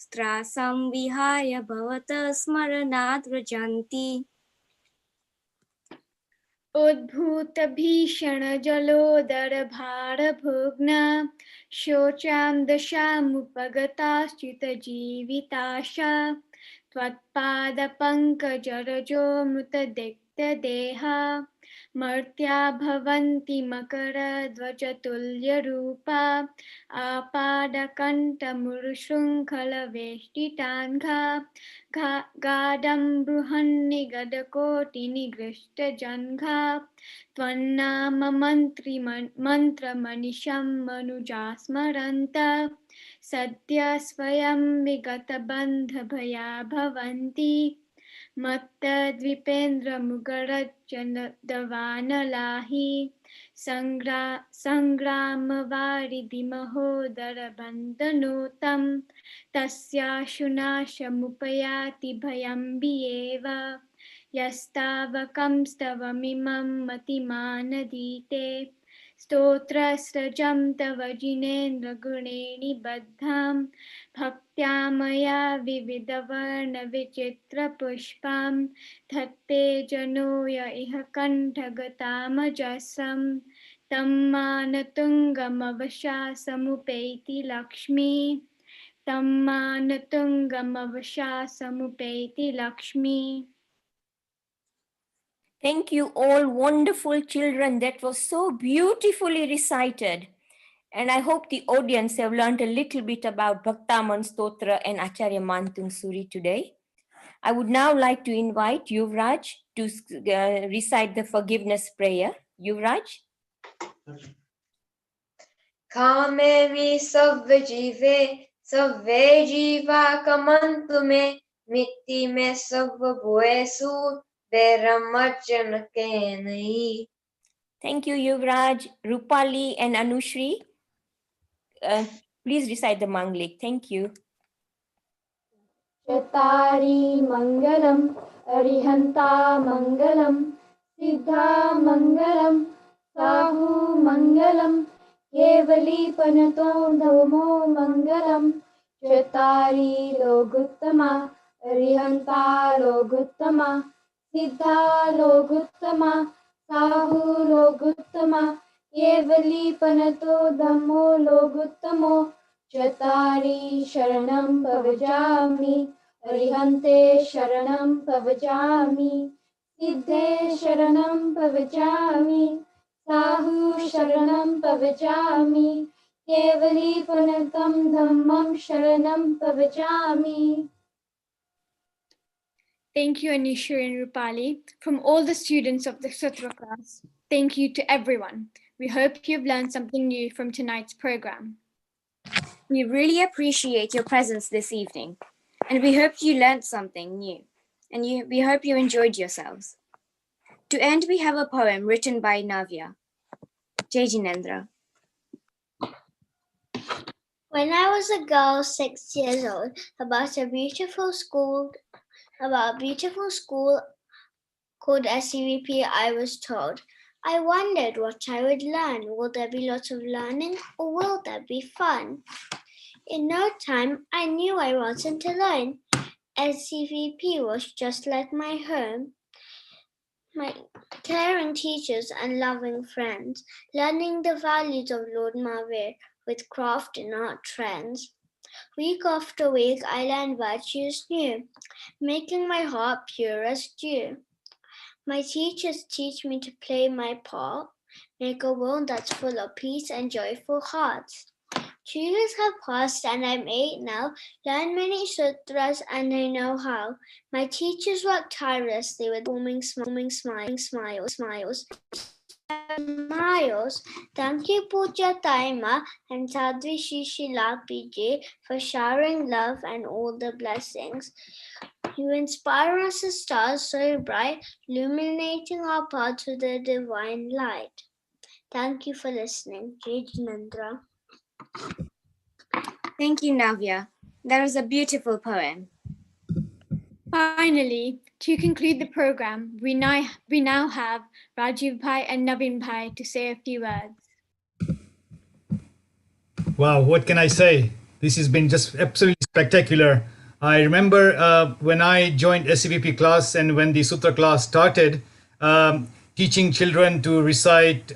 स्त्रासं विहाय भवतः स्मरणात् व्रजन्ति उद्भूतभीषणजलोदरभारभुग्ना शोचां दशामुपगताश्चितजीविताशा त्वत्पादपङ्कजरजो मृतदिक्तदेहा मर्त्या भवन्ति मकरध्वजतुल्यरूपा आपादकण्ठमुरुशृङ्खलवेष्टिताङ्घा गाढं बृहन्निगडकोटिनिगृष्टजङ्घा त्वन्नाम मन्त्रमनिशं मनुजा स्मरन्त सद्य स्वयं विगतबन्धभया भवन्ति मत्तद्विपेन्द्रमुगरज्जनदवानलाहि सङ्ग्रामवारिधिमहोदरबन्धनोतं तस्याशुनाशमुपयाति भयं वियेव यस्तावकंस्तवमिमं मतिमानदीते स्तोत्रस्रजं तव जिनेन्द्रगुणेऽनिबद्धां भक्त्या मया विविधवर्णविचित्रपुष्पां धत्ते जनो य इह कण्ठगतामजसं तं मानतुङ्गमवशासमुपैति लक्ष्मी तं मानतुङ्गमवशासमुपैति Lakshmi. Thank you all wonderful children. That was so beautifully recited. And I hope the audience have learned a little bit about Bhaktamar Stotra and Acharya Mantung Suri today. I would now like to invite Yuvraj to recite the forgiveness prayer. Yuvraj? Kame vi savve jive, savve jiva kamantu me, mitti me savva bhuesu, veramajanakenai. Thank you, Yuvraj. Rupali and Anushri, please recite the Manglik. Thank you. Chatari Mangalam, Arihanta Mangalam, Siddha Mangalam, Sahu Mangalam, Kevali Panato Dhammo Mangalam, Chatari Loguttama, Arihanta Loguttama, Siddha Loguttama, Sahu Loguttama, Kevali Panato Dhammo Loguttamo, Chatari Sharanam Pavajami, Arihante Sharanam Pavajami, Siddhe Sharanam Pavajami, Sahu Sharanam Pavachami. Kevali Panatam Dhammam Sharanam Pavachami. Thank you, Anisha and Rupali. From all the students of the Sutra class, thank you to everyone. We hope you've learned something new from tonight's program. We really appreciate your presence this evening, and we hope you learned something new, and we hope you enjoyed yourselves. To end, we have a poem written by Navya. Jai Jinendra. When I was a girl 6 years old, about a beautiful school called SCVP, I was told. I wondered what I would learn. Will there be lots of learning or will there be fun? In no time, I knew I wasn't alone. SCVP was just like my home. My caring teachers and loving friends, learning the values of Lord Mahavir with craft and art trends. Week after week, I learned virtues new, making my heart pure as dew. My teachers teach me to play my part, make a world that's full of peace and joyful hearts. 2 years have passed and I'm 8 now, learn many sutras and I know how. My teachers work tirelessly with warming smiles. Thank you, Puja Taima and Sadhvi Shishila PJ for showering love and all the blessings. You inspire us as stars so bright, illuminating our paths with the divine light. Thank you for listening. Jai Jinendra. Thank you, Navya. That was a beautiful poem. Finally, to conclude the program, we now have Rajiv Bhai and Navin Bhai to say a few words. Wow, what can I say? This has been just absolutely spectacular. I remember when I joined SCVP class and when the Sutra class started, teaching children to recite,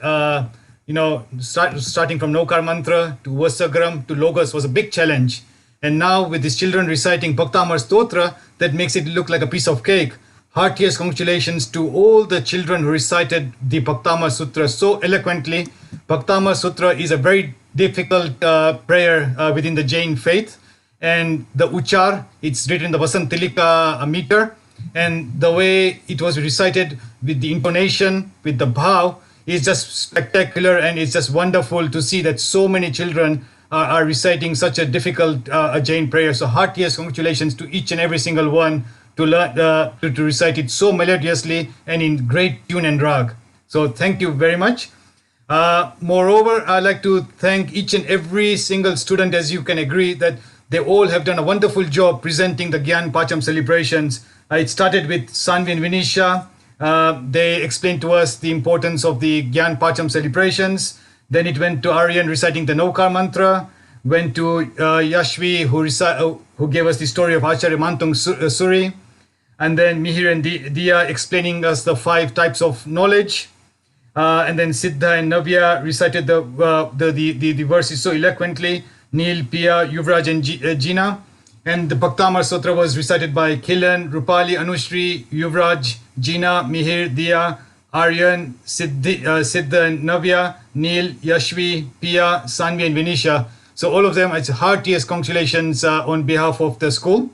starting from Nokar Mantra to Vasagram to Logos was a big challenge. And now with these children reciting Bhaktamar Stotra, that makes it look like a piece of cake. Heartiest congratulations to all the children who recited the Bhaktamar Sutra so eloquently. Bhaktamar Sutra is a very difficult prayer within the Jain faith. And the Uchar, it's written in the Vasantilika meter. And the way it was recited with the intonation, with the bhav, is just spectacular. And it's just wonderful to see that so many children are reciting such a difficult Jain prayer. So heartiest congratulations to each and every single one to learn to recite it so melodiously and in great tune and rag. So thank you very much. Moreover, I'd like to thank each and every single student, as you can agree, that they all have done a wonderful job presenting the Gyan Pancham celebrations. It started with Sanvi and Vinisha. They explained to us the importance of the Gyan Pancham celebrations. Then it went to Aryan reciting the Nokar mantra, went to Yashvi who gave us the story of Acharya Mantung Suri, and then Mihir and Dia explaining us the 5 types of knowledge, and then Siddha and Navya recited the verses so eloquently, Neil, Pia, Yuvraj and Gina, and the Bhaktamar Stotra was recited by Kilan, Rupali, Anushri, Yuvraj, Gina, Mihir, Dia, Aryan, Siddha and Navya, Neil, Yashvi, Pia, Sanvi and Vinisha. So all of them, it's heartiest congratulations on behalf of the school.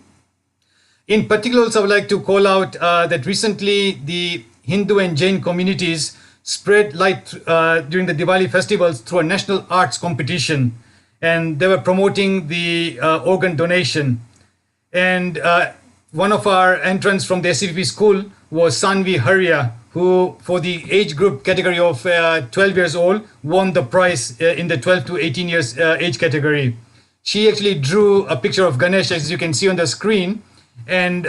In particular, also I would like to call out that recently the Hindu and Jain communities spread light during the Diwali festivals through a national arts competition. And they were promoting the organ donation. And one of our entrants from the SCVP school was Sanvi Haria, who for the age group category of 12 years old won the prize in the 12 to 18 years age category. She actually drew a picture of Ganesh, as you can see on the screen, and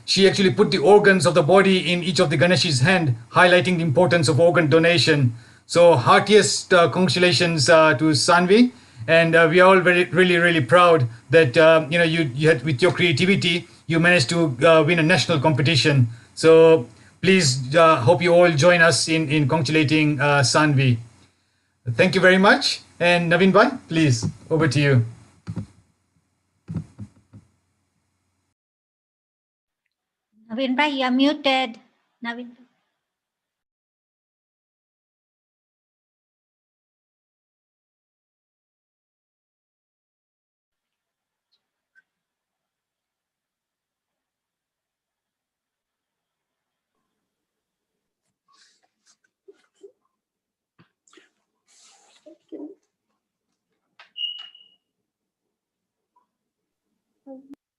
she actually put the organs of the body in each of the Ganesh's hand, highlighting the importance of organ donation. So heartiest congratulations to Sanvi, and we are all really proud that you had, with your creativity, you managed to win a national competition. So please, hope you all join us in congratulating Sanvi. Thank you very much. And Navin Bhai, please, over to you. Navin Bhai, you're muted. Navin.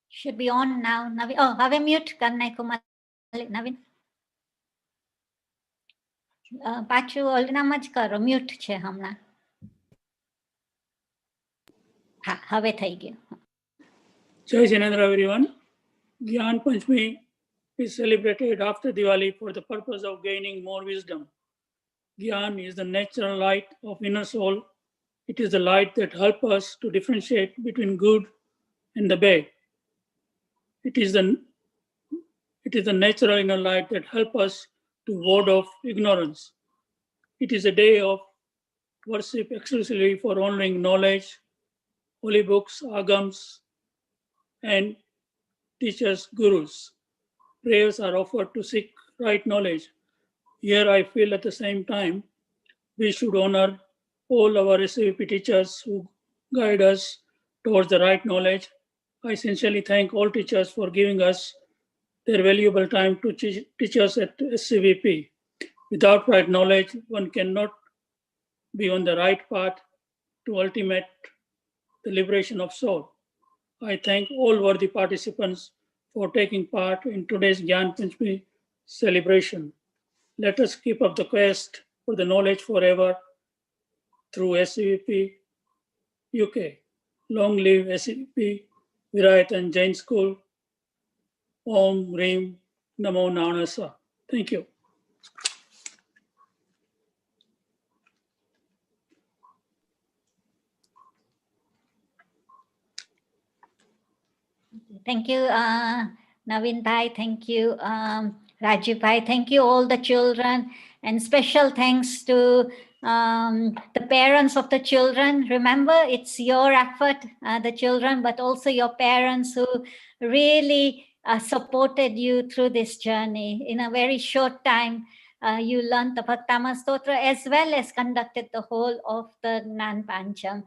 Should be on now. Navin. Oh, have a mute. Karnai Kumar. Navin. પાછું ઓલનામાં જ કરો, mute છે હમણાં. હા, હવે થઈ ગયું. Jai Jinendra everyone. Gyan Panchami is celebrated after Diwali for the purpose of gaining more wisdom. Gyan is the natural light of inner soul. It is the light that helps us to differentiate between good and the bad. It is the natural inner light that helps us to ward off ignorance. It is a day of worship exclusively for honoring knowledge, holy books, agams, and teachers, gurus. Prayers are offered to seek right knowledge. Here I feel at the same time we should honor all our SCVP teachers who guide us towards the right knowledge. I sincerely thank all teachers for giving us their valuable time to teach us at SCVP. Without right knowledge, one cannot be on the right path to ultimate the liberation of soul. I thank all worthy participants for taking part in today's Gyan Panchami celebration. Let us keep up the quest for the knowledge forever through SCVP UK. Long live SCVP, Veerayatan Jain School. Om Reem Namo Nanasa. Thank you. Thank you, Navin Bhai. Thank you, Rajiv Bhai. Thank you, all the children. And special thanks to the parents of the children. Remember, it's your effort, the children, but also your parents who really supported you through this journey. In a very short time, you learned the Bhaktamar Stotra as well as conducted the whole of the Gyan Pancham.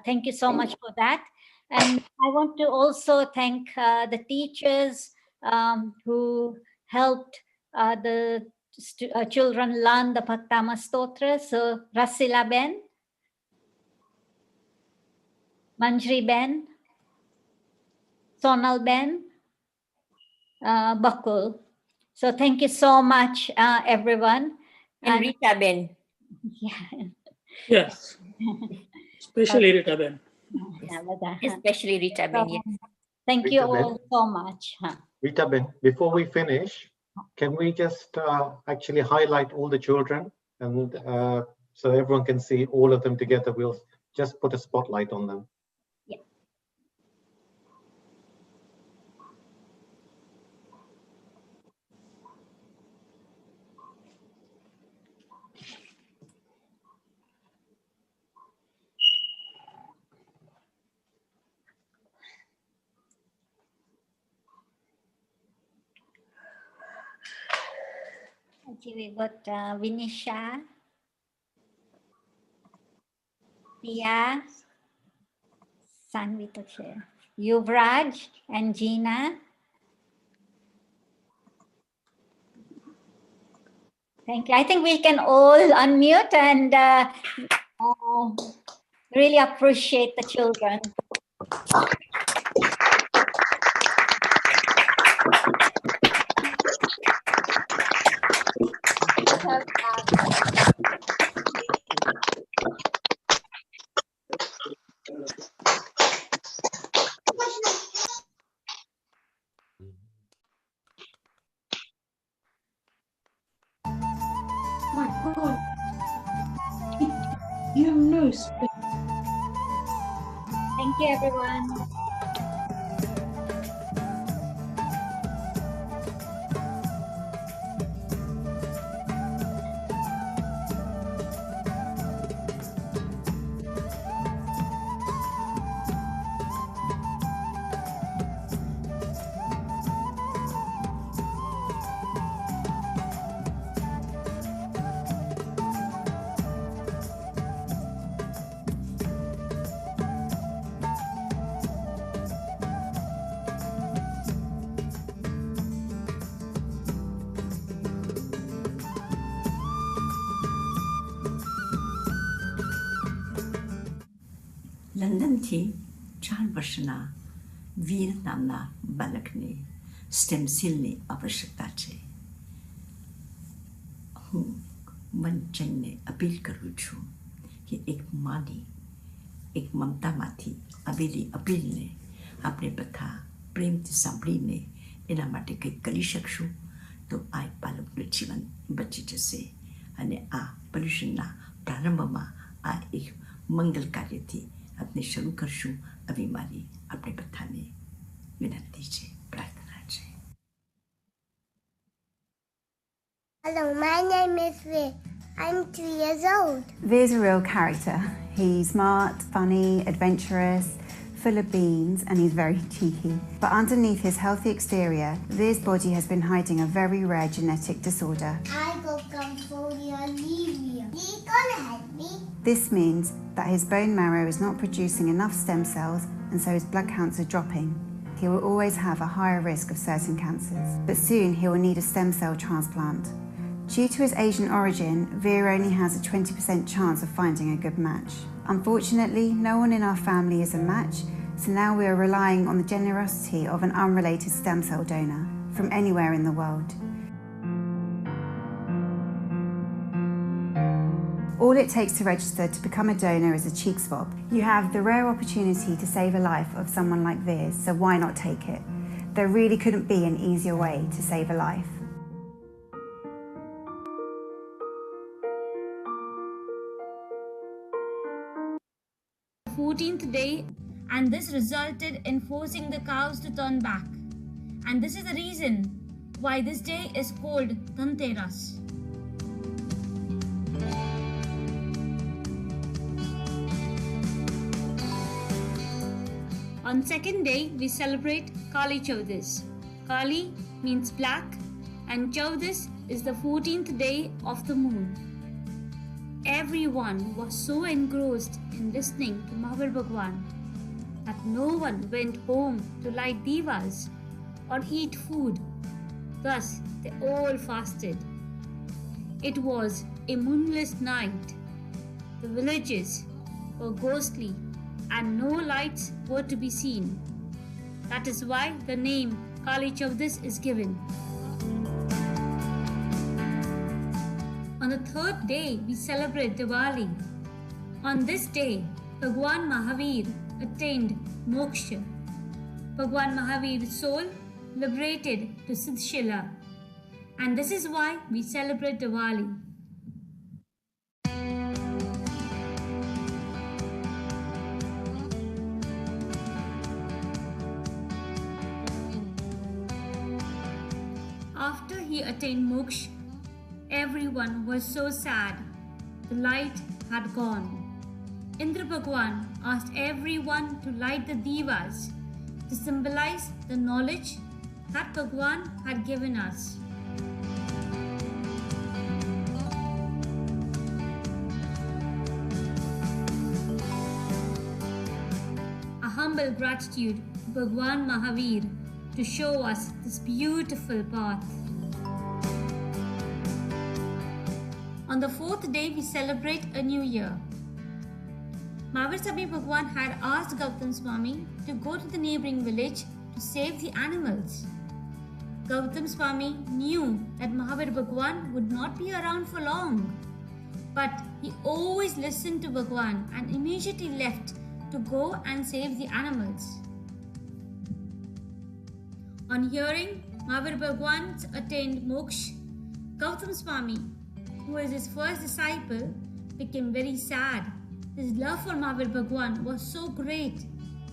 Thank you so much for that. And I want to also thank the teachers who helped the children learn the Bhaktamar Stotra. So Rasila Ben, Manjri Ben, Sonal Ben, Bakul. So thank you so much, everyone. And Rita Ben. Yeah. Yes, especially Rita Ben. Especially Rita Ben, yes. Thank Rita you Ben. all so much. Rita Ben, before we finish, can we just actually highlight all the children, and so everyone can see all of them together? We'll just put a spotlight on them. Yeah. Okay, we got Vinisha, Tia, Sanvi to share, Yuvraj and Gina. Thank you. I think we can all unmute and really appreciate the children. My God. You have no space. Thank you, everyone. લંડનથી 4 વર્ષના વીર નામના બાળકને stem સેલની આવશ્યકતા છે. હું મંચનને appeal કરું છું કે એક માની એક મમતામાંથી આવેલી અપીલને આપણે બધા પ્રેમથી સાંભળીને એના માટે કંઈક કરી શકશું તો આ બાળકનું જીવન બચી જશે. અને આ પર્યુષણના પ્રારંભમાં આ એક મંગલ કાર્યથી આપણે શરૂ કરશું આવી મારી આપણે બધાને વિનંતી છે, પ્રાર્થના છે. Hello, my name is Veer. I'm 2 years old. Veer's a real character. He's smart, funny, adventurous, full of beans, and he's very cheeky. But underneath his healthy exterior, Veer's body has been hiding a very rare genetic disorder. I got anemia. You gonna help me? This means that his bone marrow is not producing enough stem cells, and so his blood counts are dropping. He will always have a higher risk of certain cancers, but soon he will need a stem cell transplant. Due to his Asian origin, Veer only has a 20% chance of finding a good match. Unfortunately, no one in our family is a match, so now we are relying on the generosity of an unrelated stem cell donor from anywhere in the world. All it takes to register to become a donor is a cheek swab. You have the rare opportunity to save a life of someone like Veer, so why not take it? There really couldn't be an easier way to save a life. The 14th day, and this resulted in forcing the cows to turn back. And this is the reason why this day is called Dhanteras. On second day, we celebrate KALICHAUDAS. Kali means black, and Chaudas is the 14th day of the moon. Everyone was so engrossed in listening to Mahavir Bhagwan that no one went home to light divas or eat food. Thus, they all fasted. It was a moonless night. The villages were ghostly and no lights were to be seen. That is why the name KALICHAUDAS is given. On the third day, we celebrate Diwali. On this day, Bhagwan Mahavir attained moksha. Bhagwan Mahavir's soul liberated to Siddhshila. And this is why we celebrate Diwali. After he attained moksha, everyone was so sad. The light had gone. Indra Bhagwan asked everyone to light the divas to symbolize the knowledge that Bhagwan had given us. A humble gratitude to Bhagwan Mahavir to show us this beautiful path. On the fourth day, we celebrate a new year. Mahavir Sabhi Bhagwan had asked Gautam Swami to go to the neighboring village to save the animals. Gautam Swami knew that Mahavir Bhagwan would not be around for long, but he always listened to Bhagwan and immediately left to go and save the animals. On hearing Mahavir Bhagwan's attained moksha, Gautam Swami, who was his first disciple, became very sad. His love for Mahavir Bhagwan was so great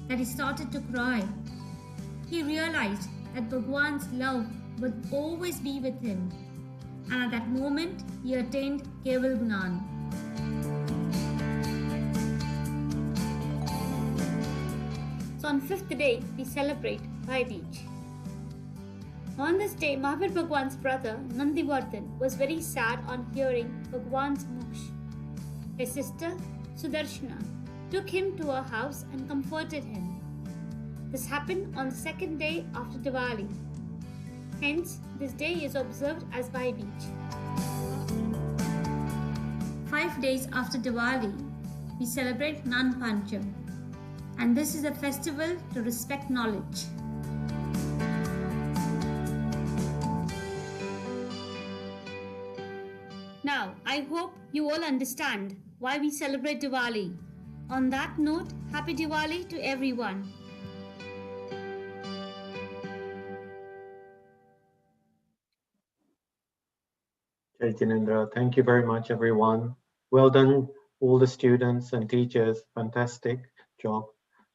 that he started to cry. He realized that Bhagwan's love would always be with him, and at that moment he attained Keval Gnan. So on fifth day, we celebrate BHEEJ. On this day, Mahavir Bhagwan's brother Nandivardhan was very sad on hearing Bhagwan's moksha. His sister Sudarshana took him to her house and comforted him. This happened on the second day after Diwali. Hence, this day is observed as BHEEJ. 5 days after Diwali, we celebrate Pancham. and this is a festival to respect knowledge. Now, I hope you all understand why we celebrate Diwali. On that note, happy Diwali to everyone. Jai Jinendra, thank you very much, everyone. Well done, all the students and teachers. Fantastic job.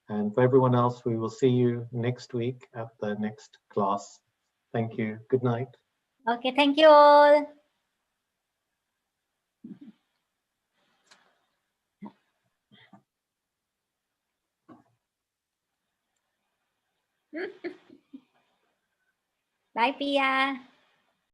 And for everyone else, we will see you next week at the next class. Thank you. Good night. Okay, thank you all. Bye, Pia.